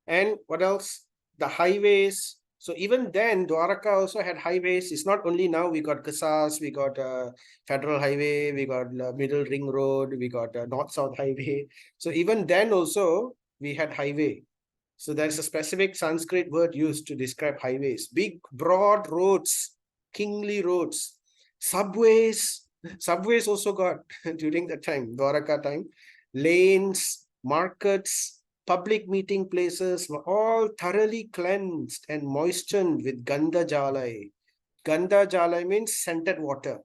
A: And what else? The highways. So even then, Dwaraka also had highways. It's not only now we got Kasas, we got Federal Highway, we got Middle Ring Road, we got North-South Highway. So even then also, we had highway. So there's a specific Sanskrit word used to describe highways. Big, broad roads, kingly roads. Subways. Subways also got during that time, Dwaraka time. Lanes, markets, public meeting places were all thoroughly cleansed and moistened with Gandha Jalai. Gandha Jalai means scented water.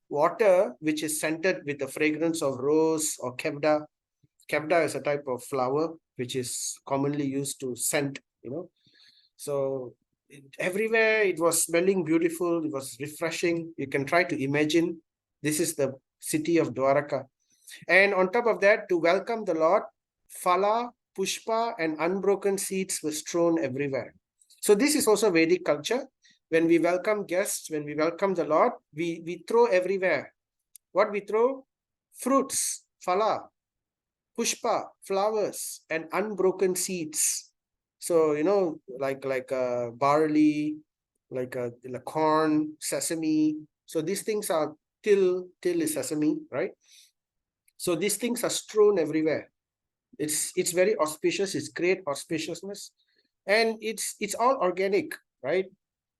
A: Water which is scented with the fragrance of rose or kevda. Kevda is a type of flower which is commonly used to scent, So everywhere it was smelling beautiful, it was refreshing. You can try to imagine this is the city of Dwaraka. And on top of that, to welcome the Lord, phala, pushpa, and unbroken seeds were strewn everywhere. So this is also Vedic culture. When we welcome guests, when we welcome the Lord, we throw everywhere. What we throw? Fruits, phala, pushpa, flowers, and unbroken seeds. So, like barley, like corn, sesame. So these things are till is sesame, right? So these things are strewn everywhere. It's very auspicious. It's great auspiciousness, and it's all organic, right?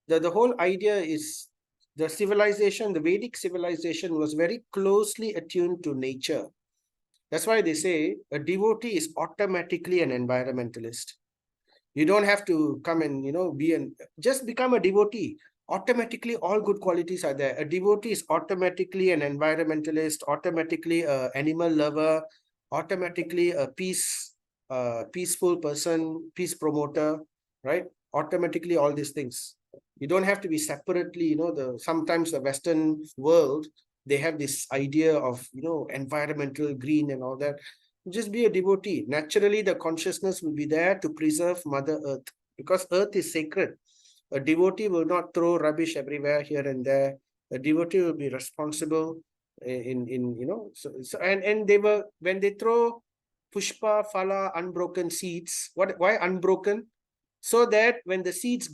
A: The whole idea is the civilization, the Vedic civilization was very closely attuned to nature. That's why they say a devotee is automatically an environmentalist. You don't have to come and just become a devotee. Automatically all good qualities are there. A devotee is automatically an environmentalist, automatically an animal lover, automatically a peaceful person, peace promoter, right? Automatically all these things. You don't have to be separately, sometimes the Western world, they have this idea of environmental green and all that. Just be a devotee. Naturally, the consciousness will be there to preserve Mother Earth, because Earth is sacred. A devotee will not throw rubbish everywhere, here and there. A devotee will be responsible and they were, when they throw pushpa, phala, unbroken seeds, why unbroken? So that when the seeds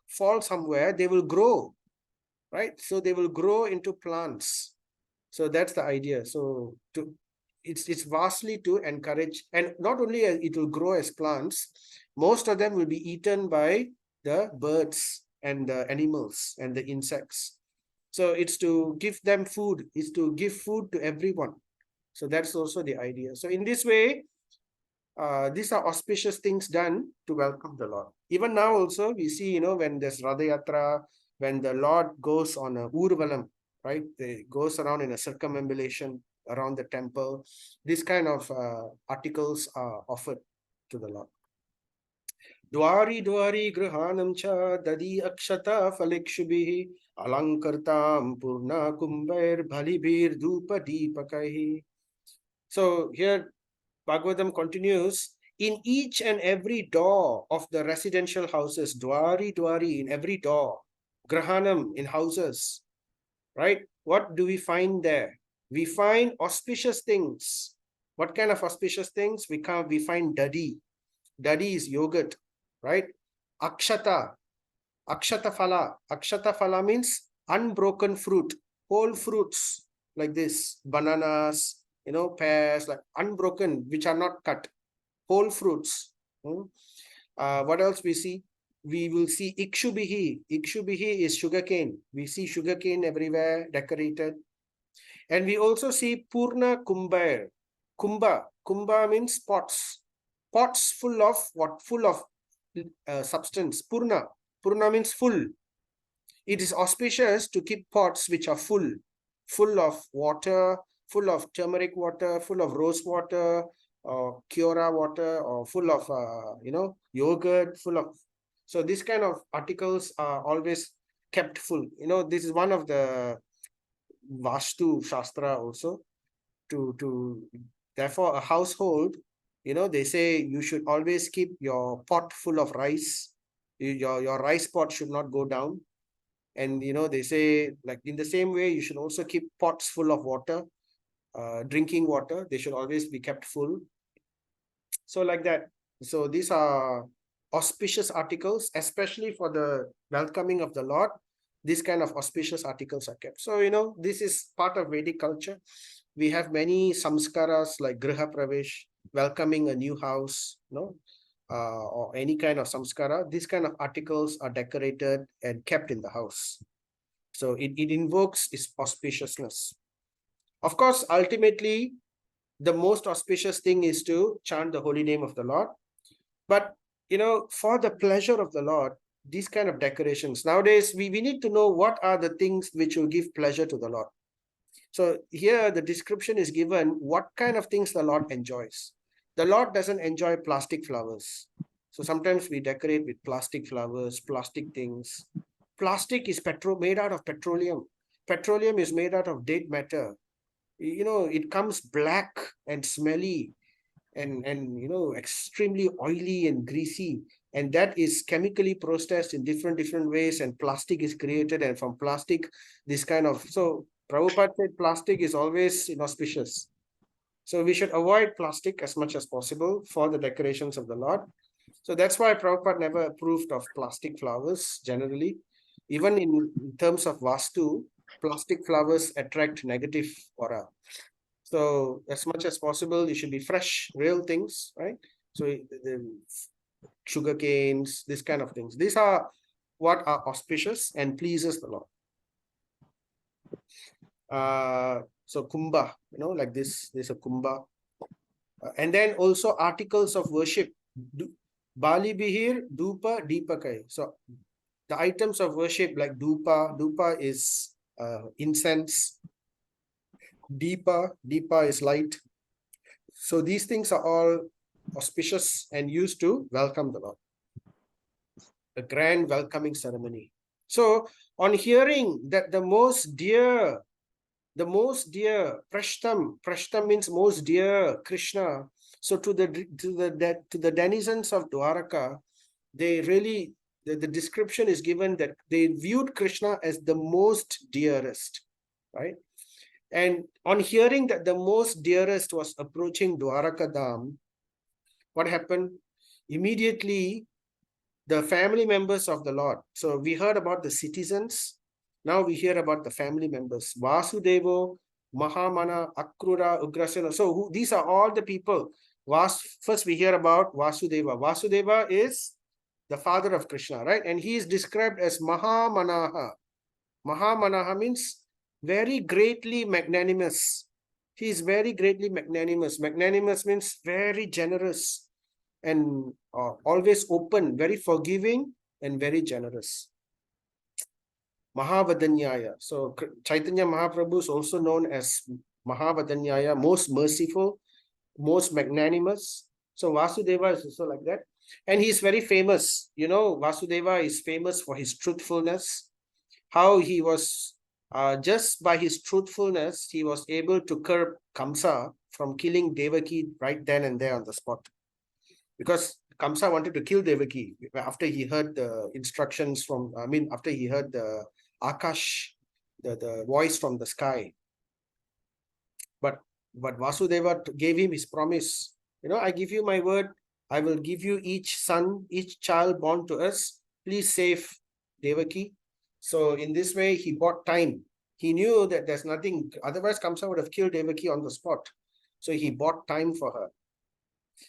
A: fall somewhere, they will grow, right? So they will grow into plants. So that's the idea. So it's vastly to encourage, and not only it will grow as plants, most of them will be eaten by the birds and the animals and the insects. So it's to give them food, it's to give food to everyone. So that's also the idea. So in this way, these are auspicious things done to welcome the Lord. Even now also we see, when there's Radha Yatra, when the Lord goes on a urvalam, right? They goes around in a circumambulation around the temple. These kind of articles are offered to the Lord. Dwari dwari grihanam cha dadi akshata falekshubhi alankartam purna kumbhair bhalibhir dhupa deepakaihi. So here Bhagavatam continues, in each and every door of the residential houses, dwari dwari, in every door, grahanam, in houses, right? What do we find there? We find auspicious things. What kind of auspicious things? We find dadi. Dadi is yogurt, right? Akshata, akshata phala. Akshata phala means unbroken fruit, whole fruits like this, bananas, pears, like unbroken, which are not cut, whole fruits. What else we see? We will see ikshubihi. Ikshubihi is sugarcane. We see sugarcane everywhere decorated. And we also see purna kumbhair. Kumbha. Kumbha means pots. Pots full of what? Full of substance. Purna. Purna means full. It is auspicious to keep pots which are full of water, full of turmeric water, full of rose water, or Kiora water, or full of yogurt, full of. So these kind of articles are always kept full. This is one of the Vastu Shastra also. Therefore, a household, they say you should always keep your pot full of rice. Your rice pot should not go down. And they say, like, in the same way, you should also keep pots full of water, drinking water. They should always be kept full. So like that. So these are auspicious articles, especially for the welcoming of the Lord. These kind of auspicious articles are kept. So, this is part of Vedic culture. We have many samskaras like Griha Pravesh, welcoming a new house, or any kind of samskara. These kind of articles are decorated and kept in the house. So it invokes its auspiciousness. Of course, ultimately, the most auspicious thing is to chant the holy name of the Lord. But, for the pleasure of the Lord, these kind of decorations, nowadays, we need to know what are the things which will give pleasure to the Lord. So here the description is given what kind of things the Lord enjoys. The Lord doesn't enjoy plastic flowers. So sometimes we decorate with plastic flowers, plastic things. Plastic is made out of petroleum. Petroleum is made out of dead matter. It comes black and smelly and extremely oily and greasy. And that is chemically processed in different ways, and plastic is created, and from plastic, this kind of. So Prabhupada said plastic is always inauspicious. So we should avoid plastic as much as possible for the decorations of the Lord. So that's why Prabhupada never approved of plastic flowers generally. Even in terms of Vastu, plastic flowers attract negative aura. So as much as possible, it should be fresh, real things, right? So the sugar canes, this kind of things. These are what are auspicious and pleases the Lord. So kumbha, like this, there's a kumbha. And then also articles of worship. Bali Bihir, Dupa, Deepakai. So the items of worship like Dupa is incense. Deepa is light. So these things are all auspicious and used to welcome the Lord. A grand welcoming ceremony. So on hearing that the most dear, Prashtam means most dear Krishna. So to the denizens of Dwaraka, they really, the description is given that they viewed Krishna as the most dearest, right? And on hearing that the most dearest was approaching Dwaraka Dham, what happened? Immediately, the family members of the Lord. So we heard about the citizens. Now we hear about the family members. Vasudevo, Mahamana, Akrura, Ugrasena. So these are all the people. First we hear about Vasudeva. Vasudeva is the father of Krishna, right? And he is described as Mahamanaha. Mahamanaha means very greatly magnanimous. He is very greatly magnanimous. Magnanimous means very generous and always open, very forgiving and very generous. Mahavadanyaya. So Chaitanya Mahaprabhu is also known as Mahavadanyaya, most merciful, most magnanimous. So Vasudeva is also like that. And he's very famous. You know, Vasudeva is famous for his truthfulness, how he was, just by his truthfulness, he was able to curb Kamsa from killing Devaki right then and there on the spot. Because Kamsa wanted to kill Devaki after he heard the instructions from, after he heard the Akash, the voice from the sky. But Vasudeva gave him his promise. I give you my word. I will give you each son, each child born to us. Please save Devaki. So in this way, he bought time. He knew that there's nothing. Otherwise, Kamsa would have killed Devaki on the spot. So he bought time for her.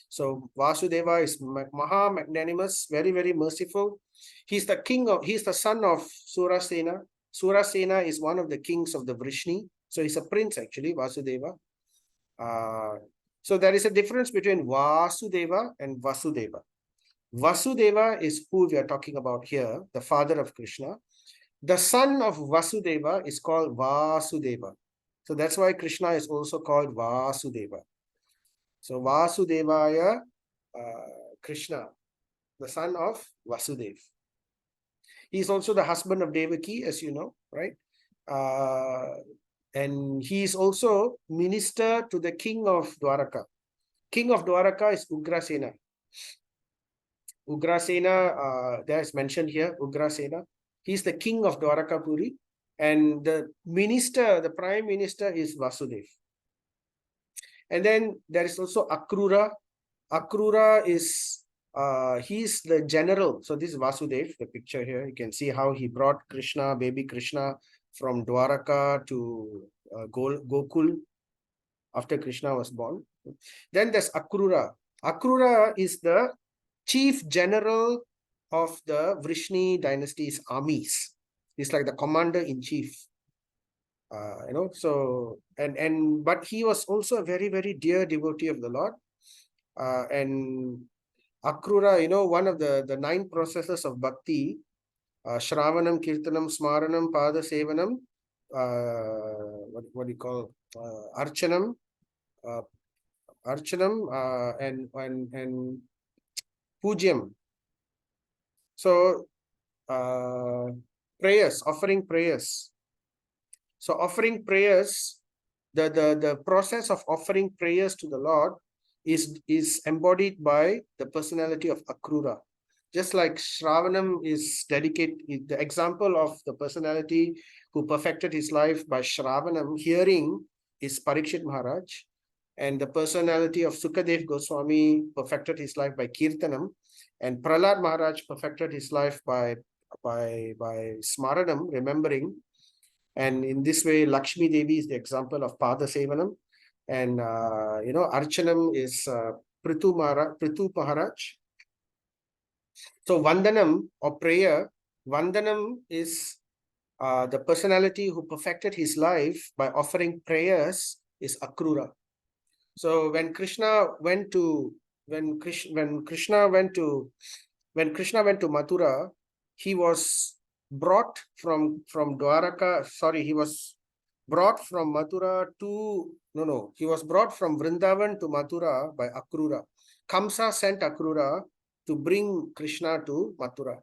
A: So Vasudeva is Maha magnanimous, very, very merciful. He's the son of Surasena. Surasena is one of the kings of the Vrishni. So he's a prince actually, Vasudeva. So there is a difference between Vasudeva and Vasudeva. Vasudeva is who we are talking about here, the father of Krishna. The son of Vasudeva is called Vasudeva. So that's why Krishna is also called Vasudeva. So Vasudevaya, Krishna, the son of Vasudev. He is also the husband of Devaki, as you know, right? And he is also minister to the king of Dwaraka. King of Dwaraka is Ugrasena. Ugrasena, that is mentioned here, Ugrasena. He is the king of Dwarakapuri. And the minister, the prime minister is Vasudev. And then there is also Akrura. Akrura is, he is the general. So this is Vasudev, the picture here. You can see how he brought Krishna, baby Krishna, from Dwaraka to Gokul after Krishna was born. Then there's Akrura. Akrura is the chief general of the Vrishni dynasty's armies. He's like the commander-in-chief. So but he was also a very, very dear devotee of the Lord. And Akrura, one of the 9 processes of bhakti, Shravanam, Kirtanam, Smaranam, Pada Sevanam, what do you call, Archanam, and Pujiam. So prayers, offering prayers. So offering prayers, the process of offering prayers to the Lord is embodied by the personality of Akrura. Just like Shravanam is dedicated, the example of the personality who perfected his life by Shravanam, hearing, is Parikshit Maharaj. And the personality of Sukadev Goswami perfected his life by Kirtanam. And Prahlad Maharaj perfected his life by Smaranam, remembering. And in this way, Lakshmi Devi is the example of Pada Sevanam. And, Archanam is Prithu Maharaj. So Vandanam or prayer, Vandanam is the personality who perfected his life by offering prayers is Akrura. So when Krishna went to Mathura, he was brought from Dwaraka. Sorry, he was brought from Mathura to he was brought from Vrindavan to Mathura by Akrura. Kamsa sent Akrura to bring Krishna to Mathura.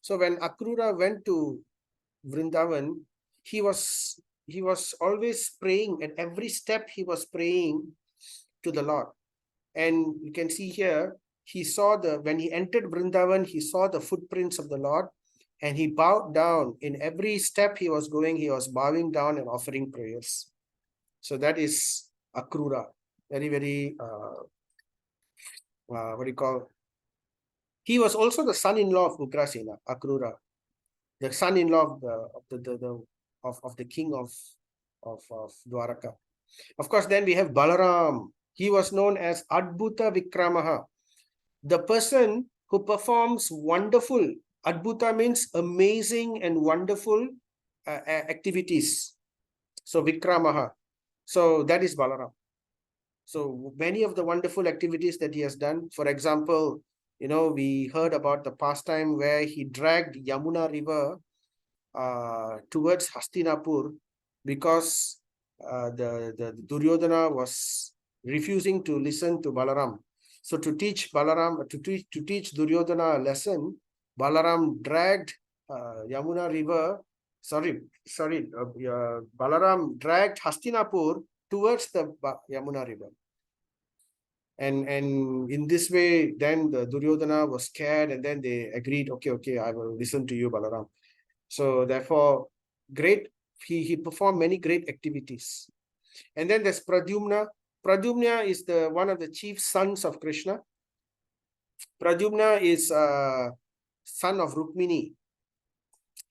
A: So when Akrura went to Vrindavan, he was always praying. At every step he was praying to the Lord. And you can see here, he saw when he entered Vrindavan, he saw the footprints of the Lord, and he bowed down. In every step he was going, he was bowing down and offering prayers. So that is Akrura. Very, very, what do you call? He was also the son-in-law of Ugrasena, Akrura, the son-in-law of the king of Dwaraka. Of course, then we have Balaram. He was known as Adbhuta Vikramaha, the person who performs wonderful. Adbhuta means amazing and wonderful activities. So Vikramaha. So that is Balaram. So many of the wonderful activities that he has done. For example, we heard about the pastime where he dragged Yamuna river towards Hastinapur because the Duryodhana was refusing to listen to Balaram. So to teach Duryodhana a lesson, Balaram dragged Yamuna river. Balaram dragged Hastinapur towards the Yamuna river. And in this way, then the Duryodhana was scared, and then they agreed, okay, I will listen to you, Balaram. So therefore, he performed many great activities. And then there's Pradyumna. Pradyumna is one of the chief sons of Krishna. Pradyumna is son of Rukmini.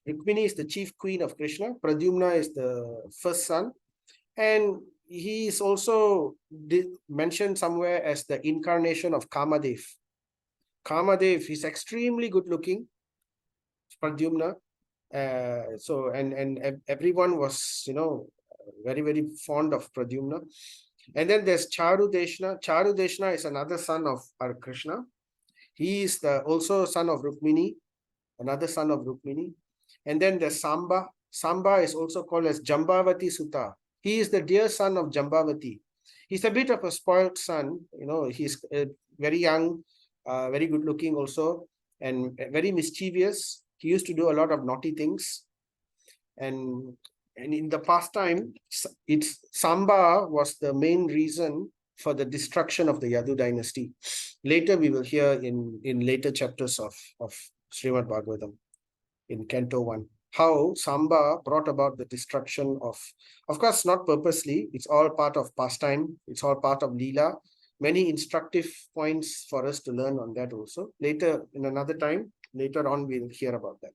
A: Rukmini is the chief queen of Krishna. Pradyumna is the first son. And he is also mentioned somewhere as the incarnation of Kamadev. Kamadev is extremely good looking, Pradyumna. So everyone was, very, very fond of Pradyumna. And then there's Charudeshna. Charudeshna is another son of our Krishna. He is also son of Rukmini, another son of Rukmini. And then there's Samba. Samba is also called as Jambavati Sutta. He is the dear son of Jambavati. He's a bit of a spoiled son. He's very young, very good looking also, and very mischievous. He used to do a lot of naughty things. And in the past time, Samba was the main reason for the destruction of the Yadu dynasty. Later, we will hear in later chapters of Srimad Bhagavatam in Canto 1, how Samba brought about the destruction of course, not purposely. It's all part of pastime. It's all part of Leela. Many instructive points for us to learn on that also. Later, in another time, later on, we'll hear about that.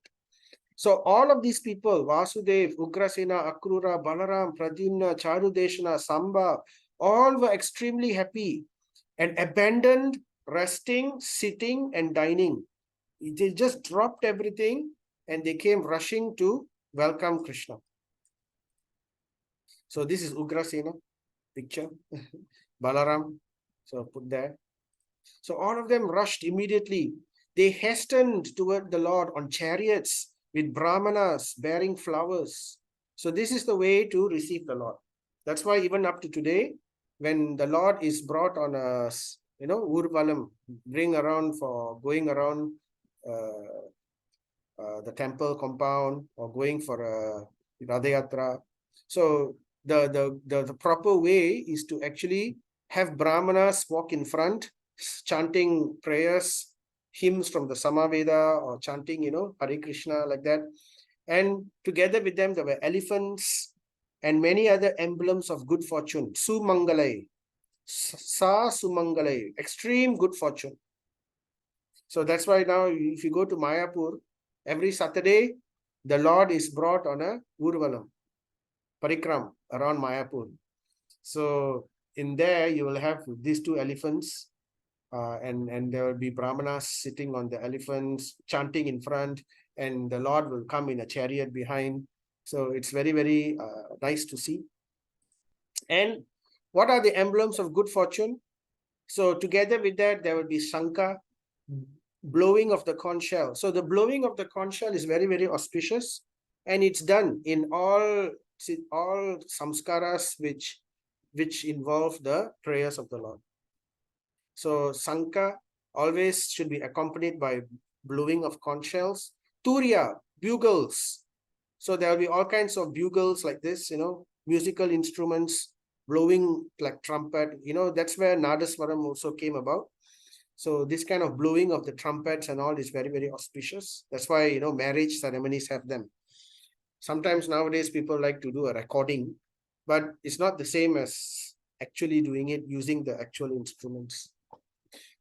A: So all of these people, Vasudev, Ugrasena, Akrura, Balaram, Pradyumna, Charudeshna, Samba, all were extremely happy and abandoned resting, sitting, and dining. They just dropped everything and they came rushing to welcome Krishna. So this is Ugrasena picture, Balaram. So put there. So all of them rushed immediately. They hastened toward the Lord on chariots with brahmanas bearing flowers. So this is the way to receive the Lord. That's why even up to today, when the Lord is brought on a, Urvalam, going around the temple compound or going for a Radha. So the proper way is to actually have brahmanas walk in front, chanting prayers, hymns from the Samaveda, or chanting, Hare Krishna, like that. And together with them, there were elephants and many other emblems of good fortune. Sumangalai, Sa Sumangalai, extreme good fortune. So that's why now, if you go to Mayapur, every Saturday, the Lord is brought on a Urvalam, Parikram, around Mayapur. So in there, you will have these two elephants, and there will be brahmanas sitting on the elephants, chanting in front, and the Lord will come in a chariot behind. So it's very, very nice to see. And what are the emblems of good fortune? So together with that, there will be Shankha, blowing of the conch shell. So the blowing of the conch shell is very, very auspicious, and it's done in all samskaras which involve the prayers of the Lord. So Shankha always should be accompanied by blowing of conch shells. Turiya, bugles. So there will be all kinds of bugles like this, musical instruments, blowing like trumpet. That's where Nadaswaram also came about. So this kind of blowing of the trumpets and all is very, very auspicious. That's why, marriage ceremonies have them. Sometimes nowadays people like to do a recording, but it's not the same as actually doing it using the actual instruments.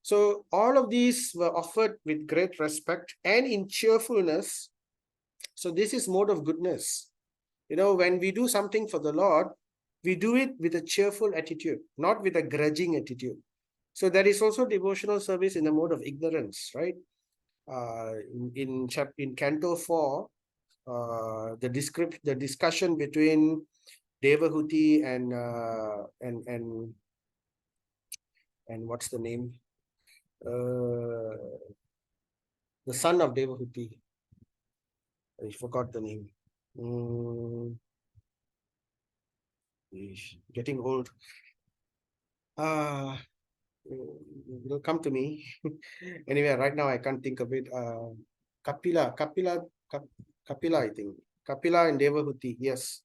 A: So all of these were offered with great respect and in cheerfulness. So this is mode of goodness. When we do something for the Lord, we do it with a cheerful attitude, not with a grudging attitude. So there is also devotional service in the mode of ignorance, right? In Canto 4, the discussion between Devahuti and what's the name? The son of Devahuti. I forgot the name. Getting old. Uh, it'll come to me. Anyway, right now I can't think of it. Kapila, I think. Kapila and Devahuti, yes.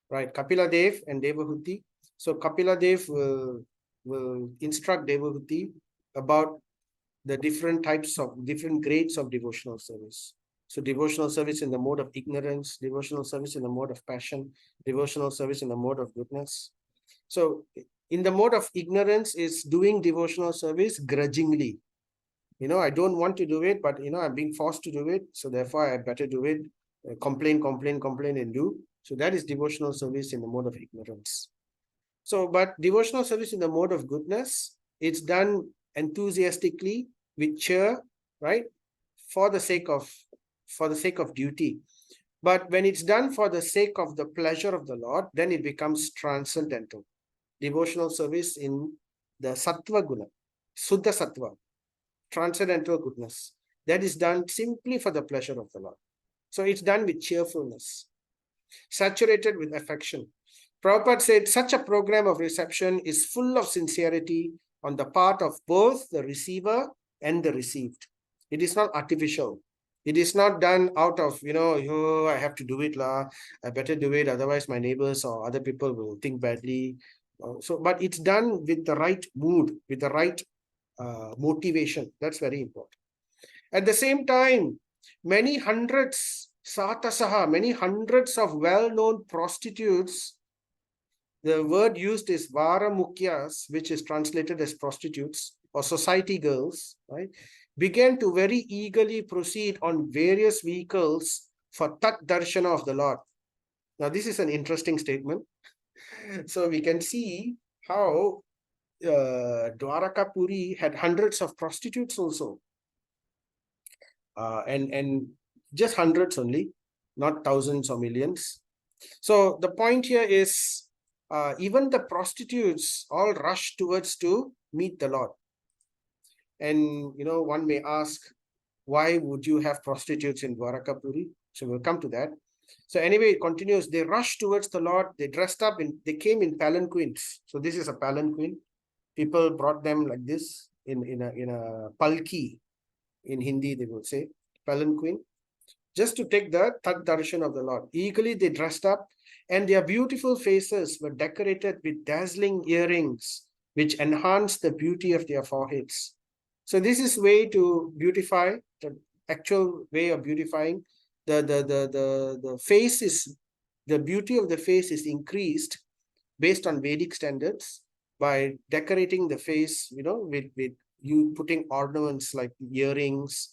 A: Right, Kapila Dev and Devahuti. So Kapila Dev will instruct Devahuti about the different types of different grades of devotional service. So devotional service in the mode of ignorance, devotional service in the mode of passion, devotional service in the mode of goodness. So in the mode of ignorance is doing devotional service grudgingly. I don't want to do it, but I'm being forced to do it. So therefore I better do it. Complain, and do. So that is devotional service in the mode of ignorance. So, but devotional service in the mode of goodness, it's done enthusiastically with cheer, right? For the sake of duty. But when it's done for the sake of the pleasure of the Lord, then it becomes transcendental. Devotional service in the sattva guna, suddha sattva, transcendental goodness. That is done simply for the pleasure of the Lord. So it's done with cheerfulness, saturated with affection. Prabhupada said such a program of reception is full of sincerity on the part of both the receiver and the received. It is not artificial. It is not done out of, oh, I have to do it, lah. I better do it, otherwise my neighbors or other people will think badly. But it's done with the right mood, with the right motivation. That's very important. At the same time, many hundreds of well-known prostitutes, the word used is varamukyas, which is translated as prostitutes or society girls, right, began to very eagerly proceed on various vehicles for tat darshana of the Lord. Now, this is an interesting statement. So we can see how Dwaraka Puri had hundreds of prostitutes also. And just hundreds only, not thousands or millions. So the point here is even the prostitutes all rush towards to meet the Lord. And one may ask, why would you have prostitutes in Dwarakapuri? So we'll come to that. So anyway, it continues. They rushed towards the Lord. They dressed up they came in palanquins. So this is a palanquin. People brought them like this in a palki. In Hindi, they would say palanquin, just to take the tat darshan of the Lord. Eagerly they dressed up, and their beautiful faces were decorated with dazzling earrings, which enhanced the beauty of their foreheads. So this is way to beautify, the actual way of beautifying. The face is, the beauty of the face is increased based on Vedic standards by decorating the face, with you putting ornaments like earrings,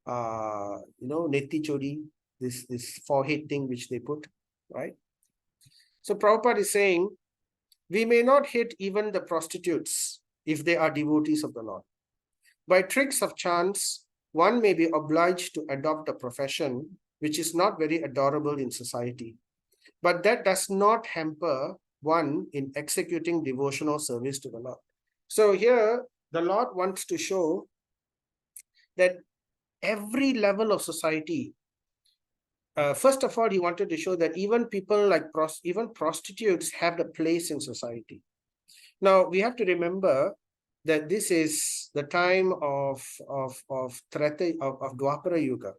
A: netti chodi, this forehead thing which they put, right? So Prabhupada is saying, we may not hit even the prostitutes if they are devotees of the Lord. By tricks of chance, one may be obliged to adopt a profession which is not very adorable in society. But that does not hamper one in executing devotional service to the Lord. So here, the Lord wants to show that every level of society, first of all, he wanted to show that even people like even prostitutes have a place in society. Now, we have to remember that this is the time of Dwapara Yuga.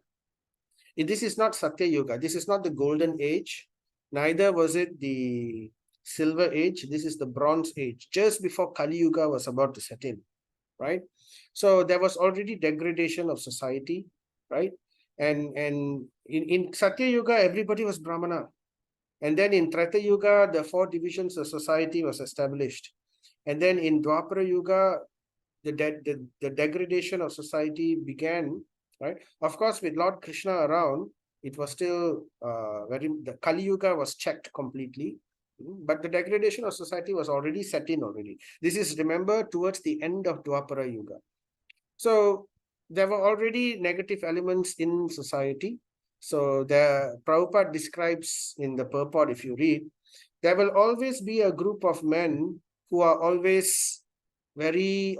A: This is not Satya Yuga. This is not the golden age. Neither was it the silver age. This is the bronze age, just before Kali Yuga was about to set in, right? So there was already degradation of society, right? And in Satya Yuga, everybody was Brahmana. And then in Treta Yuga, the 4 divisions of society was established. And then in Dwapara Yuga, the degradation of society began, right? Of course, with Lord Krishna around, it was still the Kali Yuga was checked completely, but the degradation of society was already set in already. This is, remember, towards the end of Dwapara Yuga. So there were already negative elements in society. So the Prabhupada describes in the purport, if you read, there will always be a group of men who are always very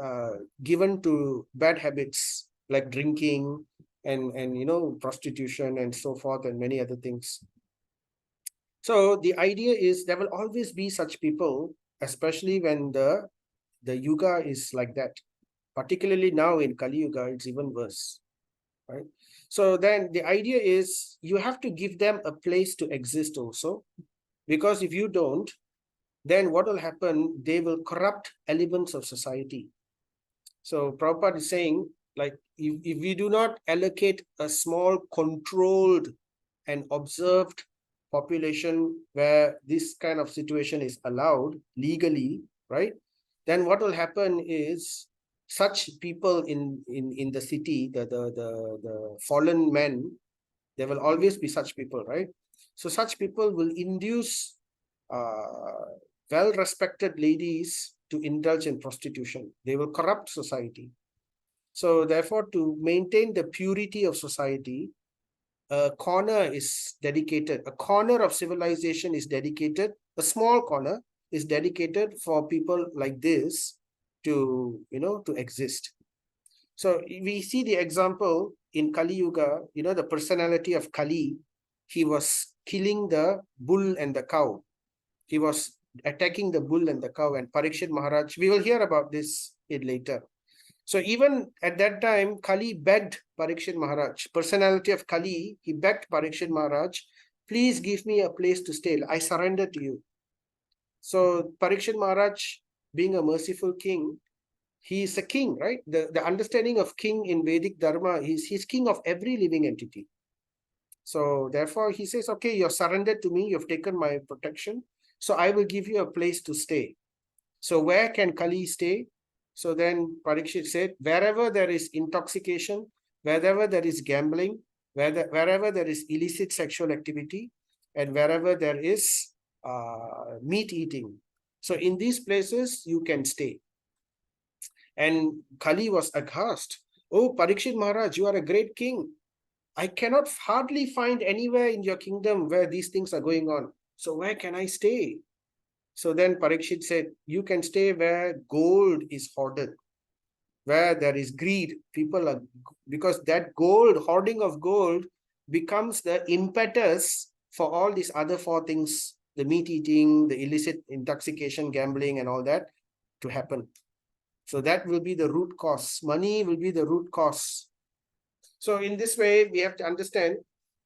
A: given to bad habits like drinking, and prostitution and so forth and many other things. So the idea is there will always be such people, especially when the yuga is like that. Particularly now in Kali Yuga, it's even worse, right? So then the idea is you have to give them a place to exist also, because if you don't, then what will happen? They will corrupt elements of society. So Prabhupada is saying, like, if we do not allocate a small, controlled and observed population where this kind of situation is allowed legally, right? Then what will happen is such people in the city, the fallen men, there will always be such people, right? So such people will induce well-respected ladies to indulge in prostitution. They will corrupt society. So therefore, to maintain the purity of society, a corner is dedicated, a corner of civilization is dedicated, a small corner is dedicated for people like this to, to exist. So we see the example in Kali Yuga, the personality of Kali, he was killing the bull and the cow. He was attacking the bull and the cow, and Parikshit Maharaj, we will hear about this later. So even at that time, Kali begged Parikshit Maharaj, personality of Kali, he begged Parikshit Maharaj, please give me a place to stay. I surrender to you. So Parikshit Maharaj, being a merciful king, he is a king, right? The understanding of king in Vedic Dharma, he's king of every living entity. So therefore he says, okay, you're surrendered to me, you've taken my protection, so I will give you a place to stay. So where can Kali stay? So then Parikshit said, wherever there is intoxication, wherever there is gambling, wherever there is illicit sexual activity, and wherever there is meat eating. So in these places, you can stay. And Kali was aghast. Oh, Parikshit Maharaj, you are a great king. I cannot hardly find anywhere in your kingdom where these things are going on. So where can I stay? So then Parikshit said, you can stay where gold is hoarded, where there is greed. People are, because that gold, hoarding of gold becomes the impetus for all these other four things, the meat eating, the illicit intoxication, gambling, and all that to happen. So that will be the root cause. Money will be the root cause. So in this way, we have to understand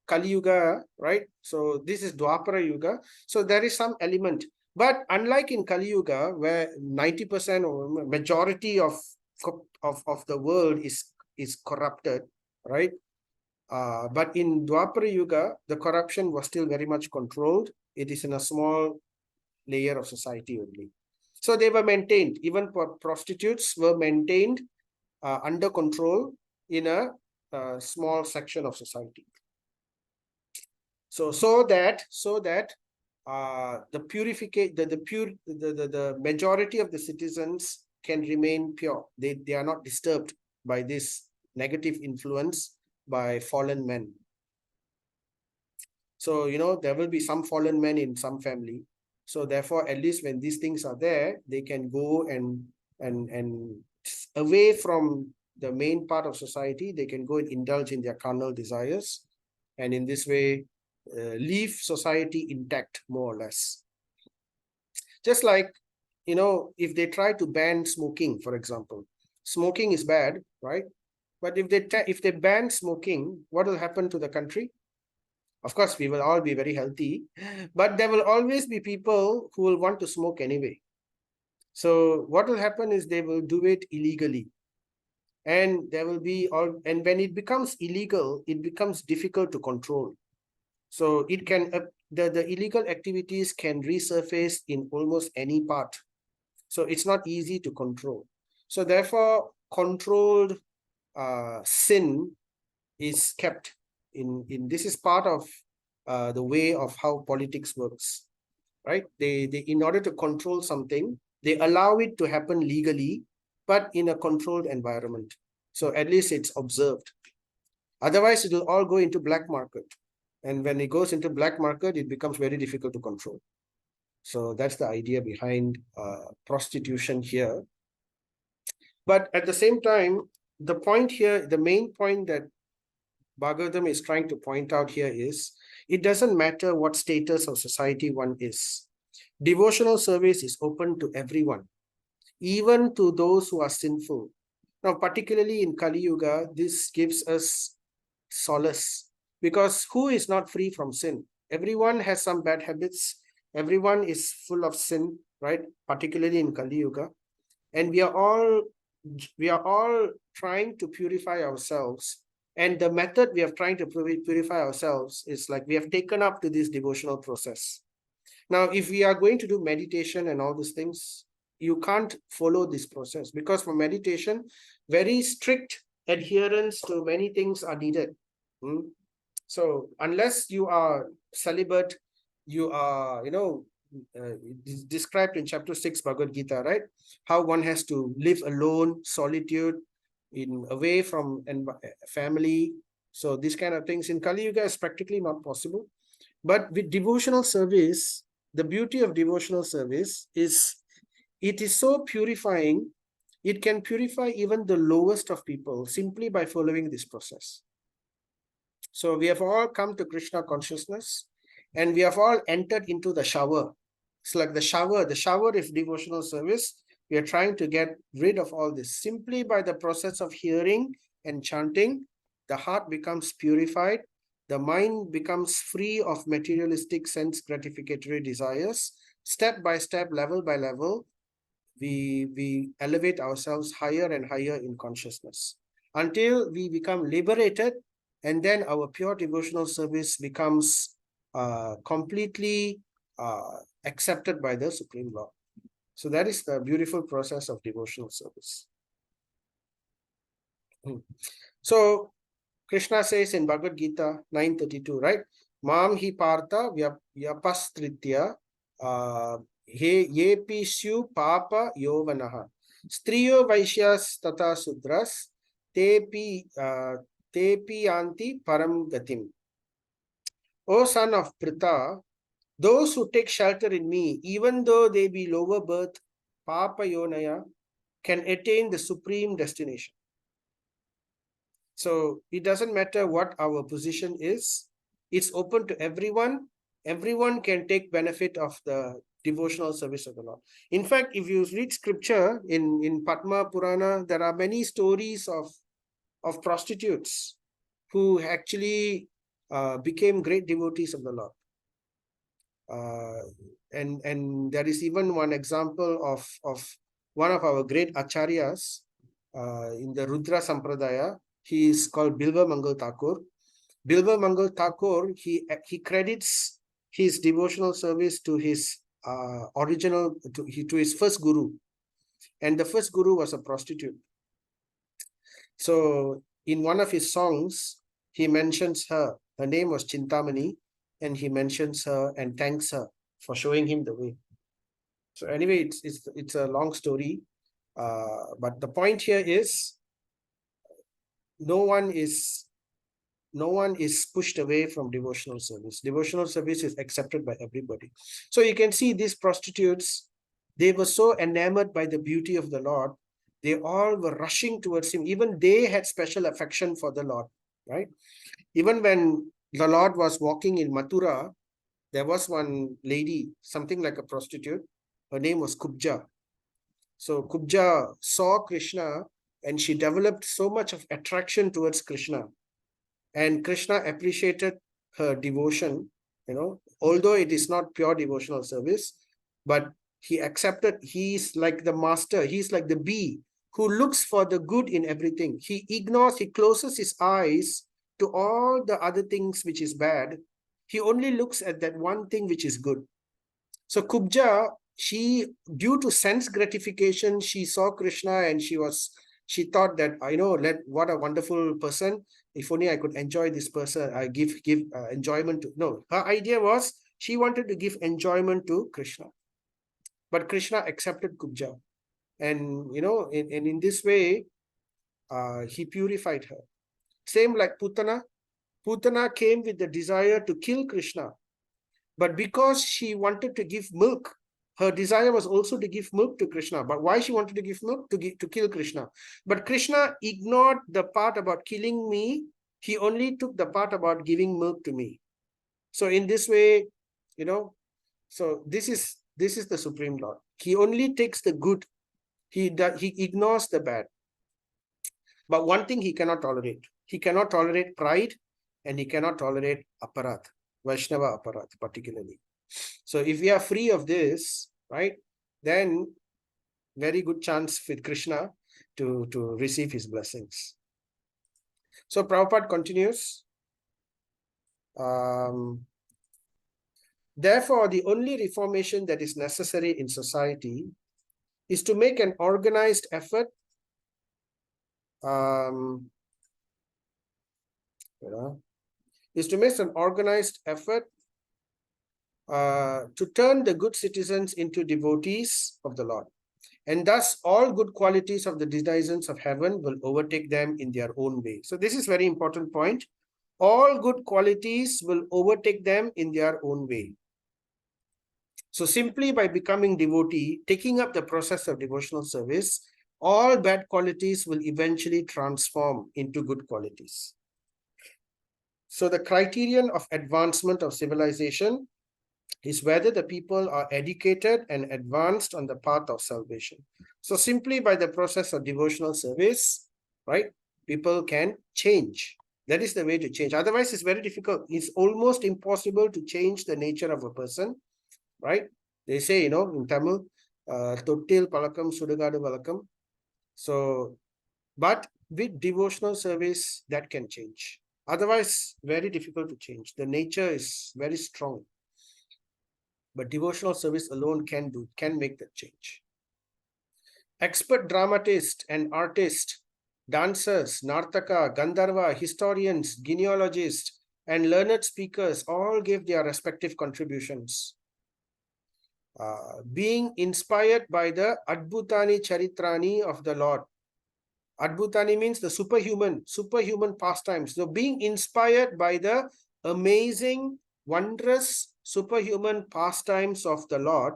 A: Kali Yuga, right? So this is Dwapara Yuga. So there is some element. But unlike in Kali Yuga, where 90% or majority of the world is corrupted, right? But in Dwapara Yuga, the corruption was still very much controlled. It is in a small layer of society only. So they were maintained. Even prostitutes were maintained under control in a small section of society. So that the purification, the majority of the citizens can remain pure. They are not disturbed by this negative influence by fallen men. So there will be some fallen men in some family. So therefore, at least when these things are there, they can go and away from the main part of society. They can go and indulge in their carnal desires, and in this way leave society intact, more or less. Just like, if they try to ban smoking, for example, smoking is bad, right? But if they ban smoking, what will happen to the country? Of course, we will all be very healthy, but there will always be people who will want to smoke anyway. So what will happen is they will do it illegally. And there will be and when it becomes illegal, it becomes difficult to control. So it can the illegal activities can resurface in almost any part. So it's not easy to control. So therefore, controlled sin is kept in this is part of the way of how politics works, right? They in order to control something, they allow it to happen legally, but in a controlled environment. So at least it's observed. Otherwise, it will all go into black market. And when it goes into black market, it becomes very difficult to control. So that's the idea behind prostitution here. But at the same time, the point here, the main point that Bhagavatam is trying to point out here is, it doesn't matter what status of society one is. Devotional service is open to everyone, even to those who are sinful. Now, particularly in Kali Yuga, this gives us solace, because who is not free from sin? Everyone has some bad habits. Everyone is full of sin, right? Particularly in Kali Yuga, and we are all trying to purify ourselves. And the method we are trying to purify ourselves is like we have taken up to this devotional process. Now, if we are going to do meditation and all these things, you can't follow this process, because for meditation, very strict adherence to many things are needed. So unless you are celibate, you are, described in chapter 6 Bhagavad Gita, right? How one has to live alone, solitude, away from family. So these kind of things in Kali Yuga is practically not possible. But with devotional service, the beauty of devotional service is it is so purifying. It can purify even the lowest of people simply by following this process. So we have all come to Krishna consciousness, and we have all entered into the shower. It's like the shower is devotional service. We are trying to get rid of all this. Simply by the process of hearing and chanting, the heart becomes purified, the mind becomes free of materialistic sense gratificatory desires. Step by step, level by level, we elevate ourselves higher and higher in consciousness until we become liberated, and then our pure devotional service becomes completely accepted by the Supreme Lord. So that is the beautiful process of devotional service. So Krishna says in Bhagavad Gita 9:32, right? Mam hi partha vyapastritya he yepishu papa yovanaha striyo vaishyas tata sudras tepi anti param gatim. O son of Pritha, those who take shelter in me, even though they be lower birth, papa yonaya, can attain the supreme destination. So it doesn't matter what our position is. It's open to everyone. Everyone can take benefit of the devotional service of the Lord. In fact, if you read scripture in Padma Purana, there are many stories of prostitutes who actually became great devotees of the Lord. And there is even one example of one of our great acharyas in the Rudra Sampradaya. He is called Bilva Mangal Thakur. Bilva Mangal Thakur, he credits his devotional service to his to his first guru. And the first guru was a prostitute. So in one of his songs, he mentions her. Her name was Chintamani, and he mentions her and thanks her for showing him the way. So anyway, it's a long story, but the point here is no one is pushed away from devotional service. Devotional service is accepted by everybody. So you can see these prostitutes, they were so enamored by the beauty of the Lord, they all were rushing towards him. Even they had special affection for the Lord, right? Even when the Lord was walking in Mathura, there was one lady, something like a prostitute. Her name was Kubja. So Kubja saw Krishna, and she developed so much of attraction towards Krishna. And Krishna appreciated her devotion, although it is not pure devotional service, but he accepted. He's like the master. He's like the bee who looks for the good in everything. He closes his eyes to all the other things which is bad. He only looks at that one thing which is good. So Kubja, due to sense gratification, she saw Krishna and she thought that, what a wonderful person. If only I could enjoy this person, I give enjoyment to. No, her idea was she wanted to give enjoyment to Krishna. But Krishna accepted Kubja. And, in this way, he purified her. Same like Putana. Putana came with the desire to kill Krishna. But because she wanted to give milk, her desire was also to give milk to Krishna. But why she wanted to give milk? To kill Krishna. But Krishna ignored the part about killing me He only took the part about giving milk to me. So in this way, so this is the Supreme Lord. He only takes the good. He ignores the bad. But one thing he cannot tolerate. He cannot tolerate pride, and he cannot tolerate aparat, Vaishnava aparat particularly. So if we are free of this, right, then very good chance with Krishna to receive his blessings. So Prabhupada continues. Therefore, the only reformation that is necessary in society is to make an organized effort to turn the good citizens into devotees of the Lord. And thus, all good qualities of the denizens of heaven will overtake them in their own way. So this is very important point. All good qualities will overtake them in their own way. So simply by becoming devotee, taking up the process of devotional service, all bad qualities will eventually transform into good qualities. So the criterion of advancement of civilization is whether the people are educated and advanced on the path of salvation. So simply by the process of devotional service, right, people can change. That is the way to change. Otherwise, it's very difficult. It's almost impossible to change the nature of a person, right? They say, in Tamil, Tottil Palakam, Sudagadu Palakam. So, but with devotional service, that can change. Otherwise, very difficult to change. The nature is very strong. But devotional service alone can make that change. Expert dramatists and artists, dancers, nartaka, gandharva, historians, genealogists, and learned speakers all gave their respective contributions. Being inspired by the Adbhutani Charitrani of the Lord. Adbhutani means the superhuman pastimes. So being inspired by the amazing, wondrous, superhuman pastimes of the Lord,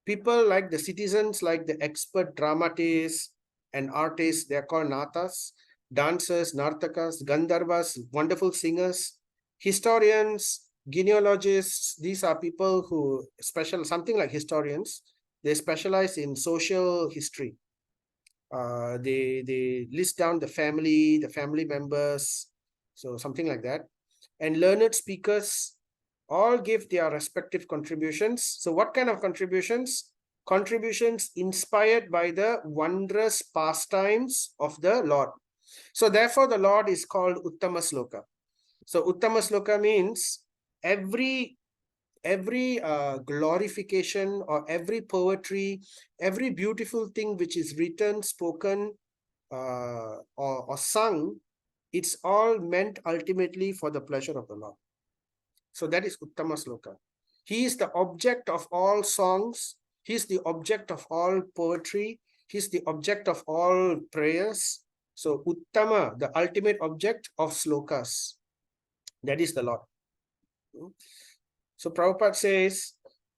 A: people like the citizens, like the expert dramatists and artists, they are called natas, dancers, nartakas, gandharvas, wonderful singers, historians, genealogists. These are people who something like historians. They specialize in social history. They list down the family members, so something like that. And learned speakers all give their respective contributions. So what kind of contributions? Contributions inspired by the wondrous pastimes of the Lord. So therefore, the Lord is called Uttama Sloka. So Uttama Sloka means every glorification or every poetry, every beautiful thing which is written, spoken, or sung, it's all meant ultimately for the pleasure of the Lord. So that is Uttama Sloka. He is the object of all songs. He is the object of all poetry. He is the object of all prayers. So Uttama, the ultimate object of slokas. That is the Lord. So Prabhupada says,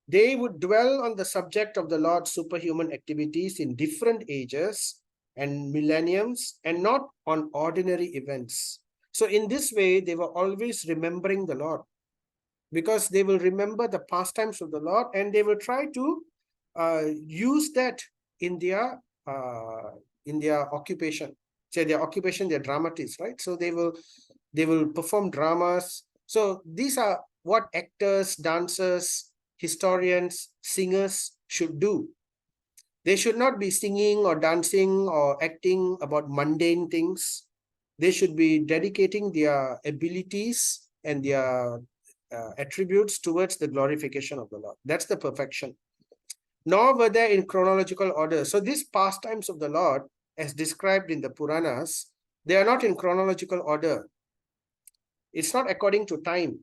A: they would dwell on the subject of the Lord's superhuman activities in different ages and millenniums, and not on ordinary events. So in this way, they were always remembering the Lord, because they will remember the pastimes of the Lord, and they will try to use that in their occupation. Say their occupation, they're dramatists, right? So they will perform dramas. So these are what actors, dancers, historians, singers should do. They should not be singing or dancing or acting about mundane things. They should be dedicating their abilities and their attributes towards the glorification of the Lord. That's the perfection. Nor were they in chronological order. So these pastimes of the Lord, as described in the Puranas, they are not in chronological order. It's not according to time.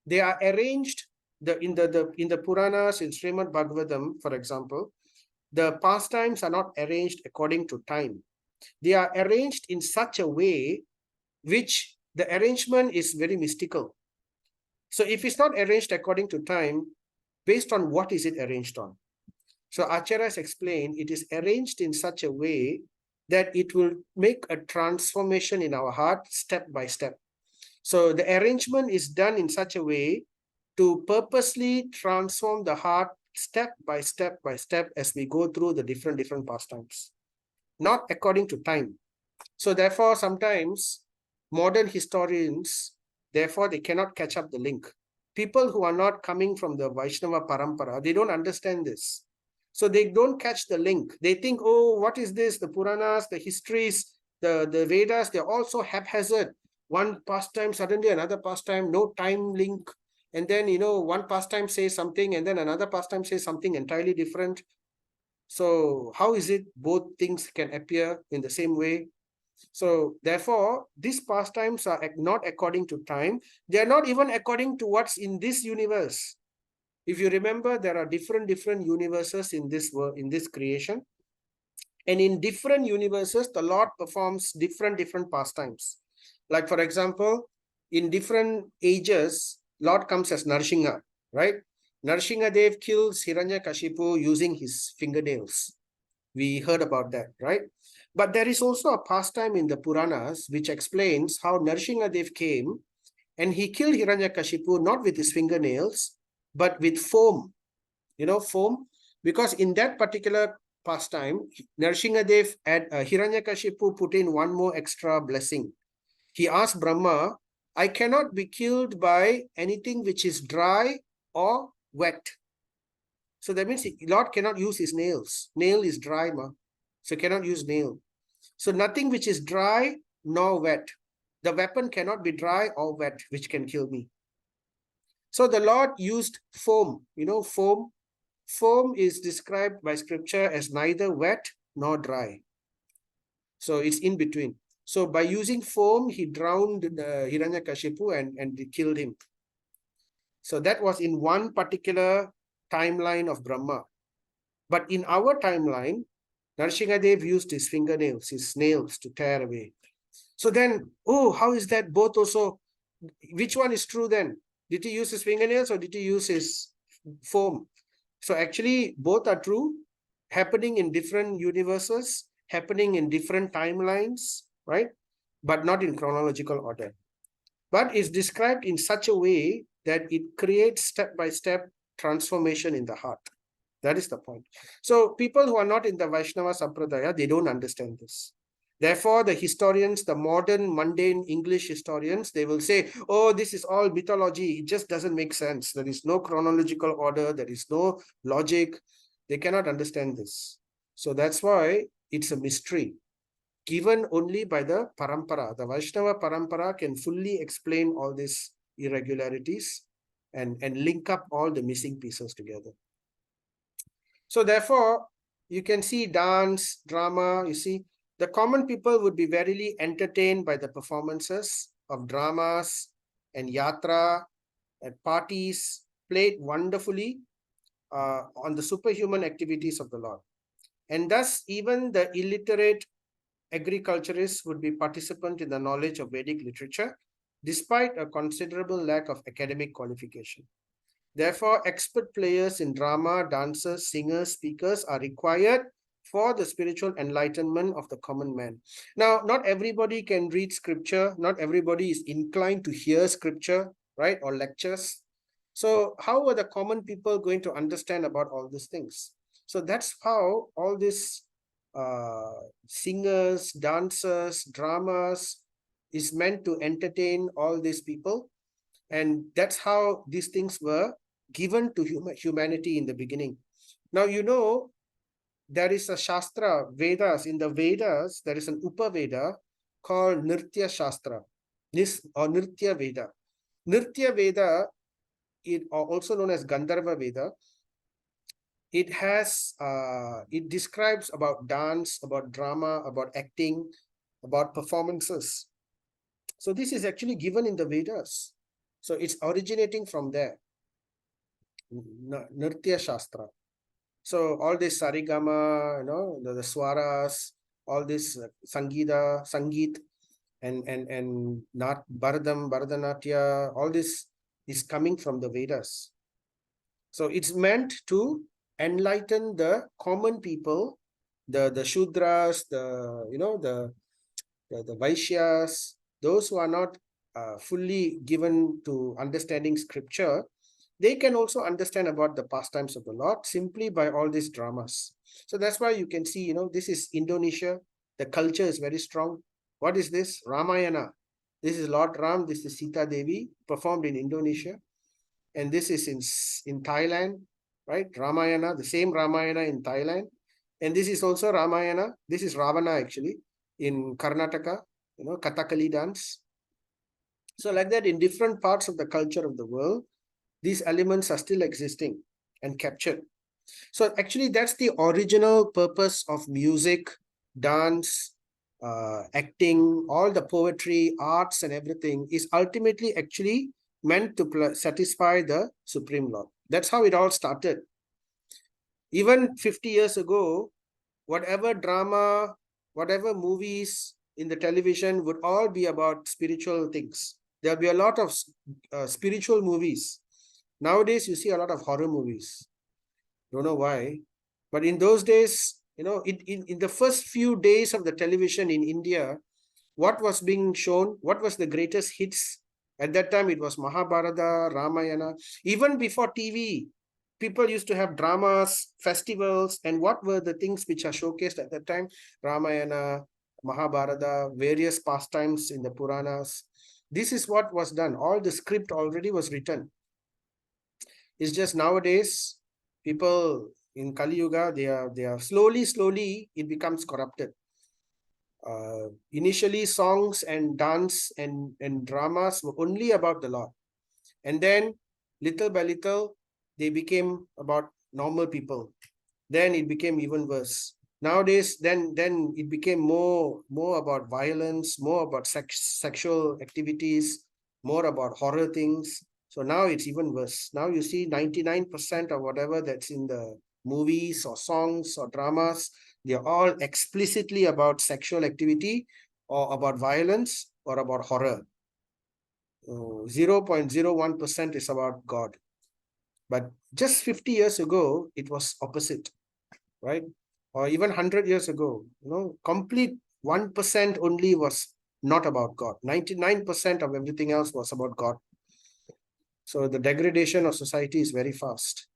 A: They are arranged in the Puranas, in Srimad Bhagavatam, for example. The pastimes are not arranged according to time. They are arranged in such a way which the arrangement is very mystical. So if it's not arranged according to time, based on what is it arranged on? So Acharyas explain, it is arranged in such a way that it will make a transformation in our heart step by step. So the arrangement is done in such a way to purposely transform the heart step by step by step as we go through the different pastimes, not according to time. So therefore, sometimes modern historians, therefore, they cannot catch up the link. People who are not coming from the Vaishnava Parampara, they don't understand this. So they don't catch the link. They think, oh, what is this? The Puranas, the histories, the Vedas, they're also haphazard. One pastime, suddenly another pastime, no time link. And then, one pastime says something and then another pastime says something entirely different. So how is it both things can appear in the same way? So therefore, these pastimes are not according to time. They are not even according to what's in this universe. If you remember, there are different universes in this world, in this creation. And in different universes, the Lord performs different pastimes. Like, for example, in different ages, Lord comes as Narsingha, right? Narsingha Dev kills Hiranyakashipu using his fingernails. We heard about that, right? But there is also a pastime in the Puranas which explains how Narsinghadev came and he killed Hiranyakashipu not with his fingernails, but with foam. Foam? Because in that particular pastime, Narsinghadev and Hiranyakashipu put in one more extra blessing. He asked Brahma, I cannot be killed by anything which is dry or wet. So that means Lord cannot use his nails. Nail is dry, so cannot use nail. So nothing which is dry nor wet. The weapon cannot be dry or wet, which can kill me. So the Lord used foam. Foam. Foam is described by scripture as neither wet nor dry. So it's in between. So by using foam, he drowned Hiranyakashipu and killed him. So that was in one particular timeline of Brahma. But in our timeline, Narsinghadev used his fingernails, his nails to tear away. So then, how is that both also? Which one is true then? Did he use his fingernails or did he use his foam? So actually, both are true, happening in different universes, happening in different timelines, right? But not in chronological order. But it's described in such a way that it creates step-by-step transformation in the heart. That is the point. So people who are not in the Vaishnava Sampradaya, they don't understand this. Therefore, the historians, the modern mundane English historians, they will say, oh, this is all mythology. It just doesn't make sense. There is no chronological order. There is no logic. They cannot understand this. So that's why it's a mystery given only by the Parampara. The Vaishnava Parampara can fully explain all these irregularities and link up all the missing pieces together. So therefore, you can see dance, drama, you see, the common people would be verily entertained by the performances of dramas and yatra and parties played wonderfully on the superhuman activities of the Lord. And thus, even the illiterate agriculturists would be participant in the knowledge of Vedic literature, despite a considerable lack of academic qualification. Therefore, expert players in drama, dancers, singers, speakers are required for the spiritual enlightenment of the common man. Now, not everybody can read scripture. Not everybody is inclined to hear scripture, right, or lectures. So how are the common people going to understand about all these things? So that's how all these singers, dancers, dramas is meant to entertain all these people. And that's how these things were given to humanity in the beginning. Now, there is a Shastra, Vedas. In the Vedas, there is an Upaveda called Nritya Shastra, or Nritya Veda. Nritya Veda, also known as Gandharva Veda, it describes about dance, about drama, about acting, about performances. So this is actually given in the Vedas. So it's originating from there. Nritya Shastra. So all this sarigama, the swaras, all this sangeet, and not Bharatanatyam, all this is coming from the Vedas. So it's meant to enlighten the common people the Shudras, the Vaishyas, those who are not fully given to understanding scripture, they can also understand about the pastimes of the Lord simply by all these dramas. So that's why you can see, this is Indonesia. The culture is very strong. What is this? Ramayana. This is Lord Ram. This is Sita Devi, performed in Indonesia. And this is in Thailand, right? Ramayana, the same Ramayana in Thailand. And this is also Ramayana. This is Ravana actually in Karnataka, Kathakali dance. So like that, in different parts of the culture of the world, these elements are still existing and captured. So actually, that's the original purpose of music, dance, acting, all the poetry, arts, and everything is ultimately actually meant to satisfy the Supreme Lord. That's how it all started. Even 50 years ago, whatever drama, whatever movies in the television would all be about spiritual things. There'll be a lot of spiritual movies. Nowadays, you see a lot of horror movies. Don't know why. But in those days, in the first few days of the television in India, what was being shown, what was the greatest hits? At that time, it was Mahabharata, Ramayana. Even before TV, people used to have dramas, festivals, and what were the things which are showcased at that time? Ramayana, Mahabharata, various pastimes in the Puranas. This is what was done. All the script already was written. It's just nowadays, people in Kali Yuga, they are slowly, it becomes corrupted. Initially, songs and dance and dramas were only about the Lord. And then, little by little, they became about normal people. Then it became even worse. Nowadays, then it became more about violence, more about sexual activities, more about horror things. So now it's even worse. Now you see 99% of whatever that's in the movies or songs or dramas, they're all explicitly about sexual activity or about violence or about horror. 0.01% is about God. But just 50 years ago, it was opposite, right? Or even 100 years ago, complete 1% only was not about God. 99% of everything else was about God. So the degradation of society is very fast.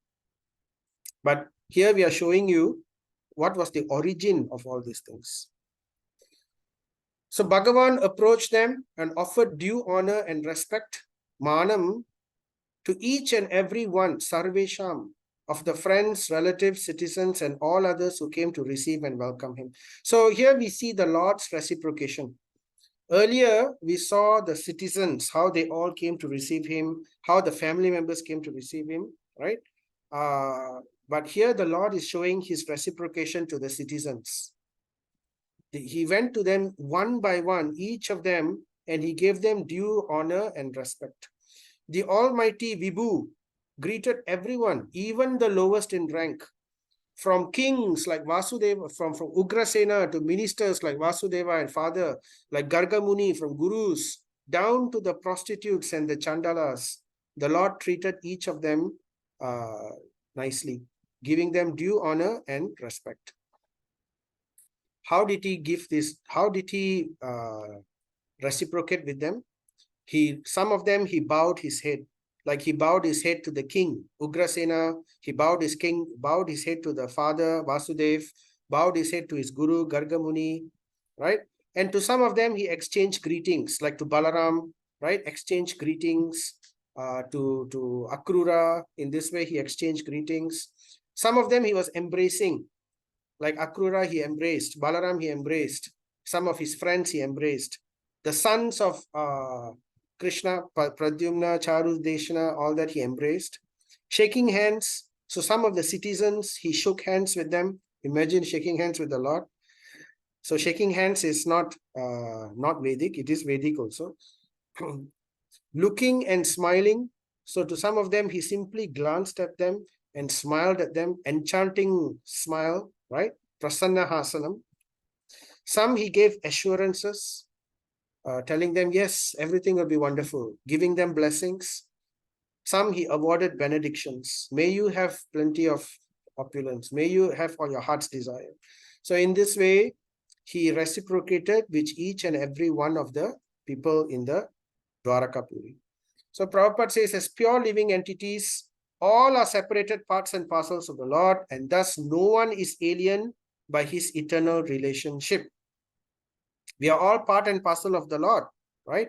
A: But here we are showing you what was the origin of all these things. So Bhagavan approached them and offered due honor and respect, manam, to each and every one, sarvesham, of the friends, relatives, citizens, and all others who came to receive and welcome him. So here we see the Lord's reciprocation. Earlier, we saw the citizens, how they all came to receive him, how the family members came to receive him, right? But here the Lord is showing his reciprocation to the citizens. He went to them one by one, each of them, and he gave them due honor and respect. The Almighty Vibhu greeted everyone, even the lowest in rank, from kings like Vasudeva, from Ugrasena to ministers like Vasudeva and father, like Gargamuni, from gurus, down to the prostitutes and the chandalas. The Lord treated each of them nicely, giving them due honor and respect. How did he give this? How did he reciprocate with them? Some of them, he bowed his head, like he bowed his head to the king, Ugrasena. He bowed his head to the father, Vasudev, bowed his head to his guru, Gargamuni, right? And to some of them, he exchanged greetings, like to Balaram, right? Exchanged greetings. To Akrura, in this way, he exchanged greetings. Some of them he was embracing, like Akrura, he embraced. Balaram, he embraced. Some of his friends, he embraced. The sons of Krishna, Pradyumna, Charu, Deshana, all that he embraced. Shaking hands. So some of the citizens, he shook hands with them. Imagine shaking hands with the Lord. So shaking hands is not Vedic. It is Vedic also. Looking and smiling. So to some of them, he simply glanced at them and smiled at them. Enchanting smile, right? Prasanna Hasanam. Some he gave assurances. Telling them, yes, everything will be wonderful, giving them blessings. Some he awarded benedictions. May you have plenty of opulence. May you have all your heart's desire. So in this way, he reciprocated with each and every one of the people in the Dwarakapuri. So Prabhupada says, as pure living entities, all are separated parts and parcels of the Lord, and thus no one is alien by his eternal relationship. We are all part and parcel of the Lord, right?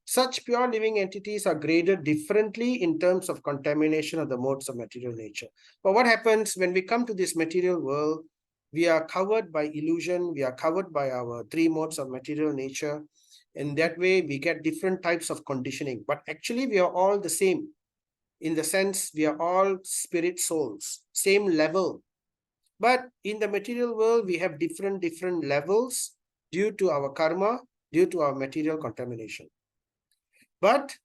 A: Such pure living entities are graded differently in terms of contamination of the modes of material nature. But what happens when we come to this material world? We are covered by illusion. We are covered by our three modes of material nature. In that way, we get different types of conditioning. But actually, we are all the same. In the sense, we are all spirit souls, same level. But in the material world, we have different levels due to our karma, due to our material contamination. But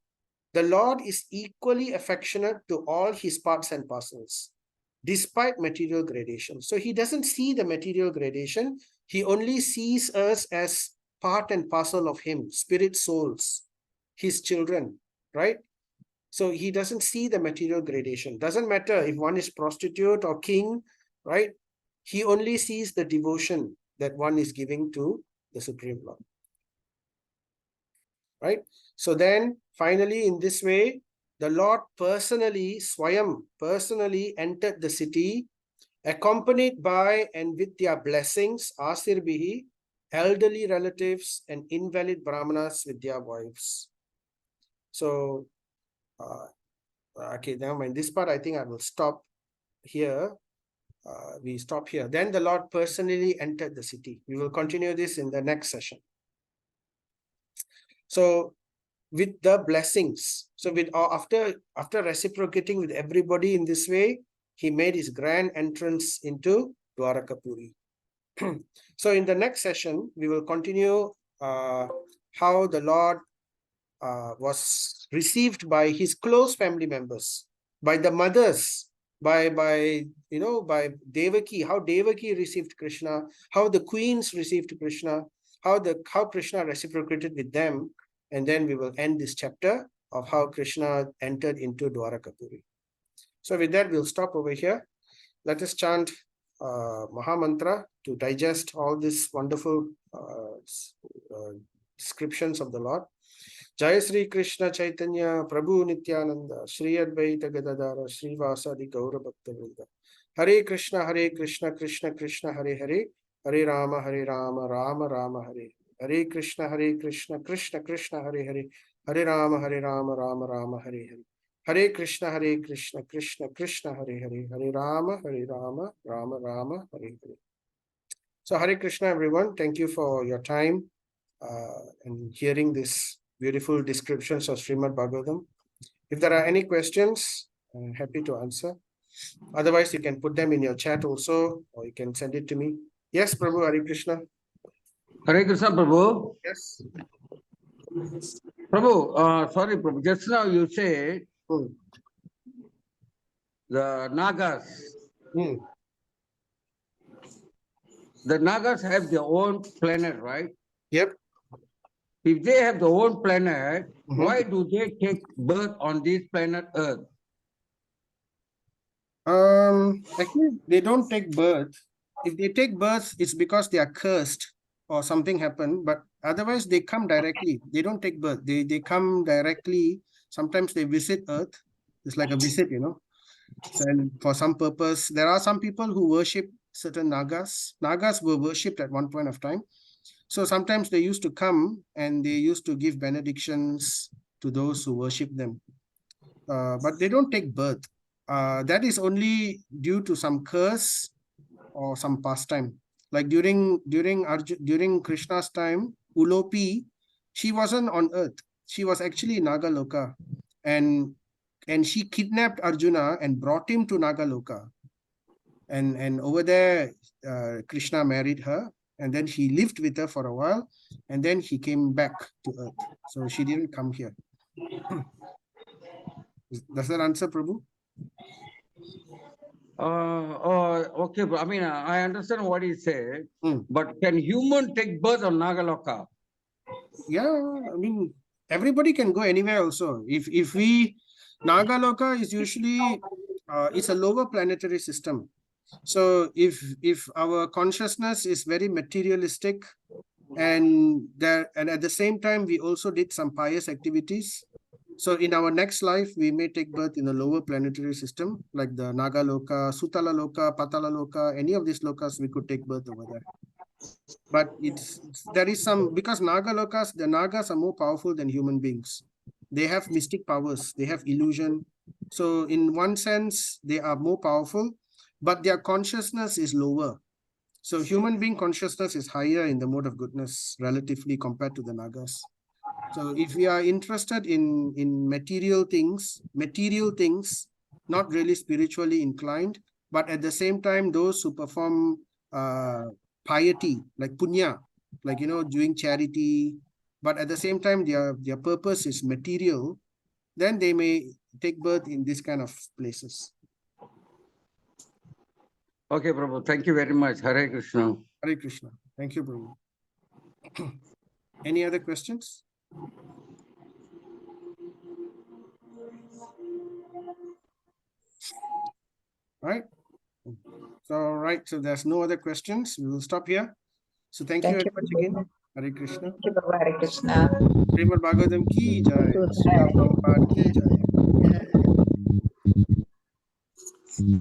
A: the Lord is equally affectionate to all his parts and parcels, despite material gradation. So he doesn't see the material gradation. He only sees us as part and parcel of him, spirit souls, his children, right? So he doesn't see the material gradation. Doesn't matter if one is prostitute or king, right? He only sees the devotion that one is giving to the Supreme Lord. Right? So then finally in this way, the Lord personally, Swayam, personally entered the city, accompanied by and with their blessings, Asirbihi, elderly relatives and invalid Brahmanas with their wives. So, okay, now in this part, I think I will stop here. We stop here. Then the Lord personally entered the city. We will continue this in the next session. So, with the blessings. So with after reciprocating with everybody in this way, he made his grand entrance into Dwarakapuri. So in the next session, we will continue how the Lord was received by his close family members, by the mothers, by Devaki, how Devaki received Krishna, how the queens received Krishna, how Krishna reciprocated with them. And then we will end this chapter of how Krishna entered into Dwarakapuri. So with that, we'll stop over here. Let us chant Maha Mantra to digest all these wonderful descriptions of the Lord. Jai Sri Krishna Chaitanya Prabhu Nityananda Sri Advaita Gadadara Sri Vasadi Gaura Bhakta Vrinda. Hare Krishna Krishna Krishna Hare Hare Hare Rama Rama Rama Hare. Hare Krishna Krishna Krishna Hare Hare Hare Rama Rama Rama Hare Hare. Hare Krishna Krishna Krishna Hare Hare Hare Rama Rama Rama Hare Hare. So Hare Krishna everyone, thank you for your time and hearing this beautiful descriptions of Srimad Bhagavatam. If there are any questions, I'm happy to answer. Otherwise, you can put them in your chat also, or you can send it to me. Yes, Prabhu, Hare Krishna.
B: Hare Krishna, Prabhu.
A: Yes.
B: Prabhu, sorry, Prabhu. Just now you said the Nagas. The Nagas have their own planet, right?
A: Yep.
B: If they have their own planet, why do they take birth on this planet Earth?
A: Actually, they don't take birth. If they take birth, it's because they are cursed or something happened. But otherwise, they come directly. They don't take birth. They come directly. Sometimes they visit Earth. It's like a visit, you know. So, and for some purpose, there are some people who worship certain Nagas. Nagas were worshipped at one point of time. So sometimes they used to come and they used to give benedictions to those who worship them. But they don't take birth. That is only due to some curse or some pastime. Like during Krishna's time, Ulopi, she wasn't on earth. She was actually Nagaloka. And she kidnapped Arjuna and brought him to Nagaloka. And over there, Krishna married her. And then he lived with her for a while. And then he came back to earth. So she didn't come here. Does that answer, Prabhu?
B: Okay, I mean, I understand what he said, but can human take birth on Nagaloka?
A: Yeah, I mean, everybody can go anywhere also. If we, Nagaloka is usually, it's a lower planetary system. So if our consciousness is very materialistic, and at the same time we also did some pious activities, so in our next life we may take birth in a lower planetary system like the Naga Loka, Sutala Loka, Patala Loka. Any of these lokas we could take birth over there. But there is some, because Naga Lokas, the Nagas are more powerful than human beings. They have mystic powers, they have illusion. So in one sense, they are more powerful, but their consciousness is lower. So human being consciousness is higher in the mode of goodness relatively compared to the Nagas. So if we are interested in material things, not really spiritually inclined, but at the same time, those who perform piety, like punya, like, doing charity, but at the same time, their purpose is material, then they may take birth in this kind of places.
B: Okay, Prabhu. Thank you very much. Hare Krishna.
A: Hare Krishna. Thank you, Prabhu. Any other questions? Right. So there's no other questions. We will stop here. So thank you very much again. Hare Krishna.
C: Thank you, Prabhu. Hare Krishna.
A: Srimad Bhagavatam ki jai. Srila Prabhupada ki jai.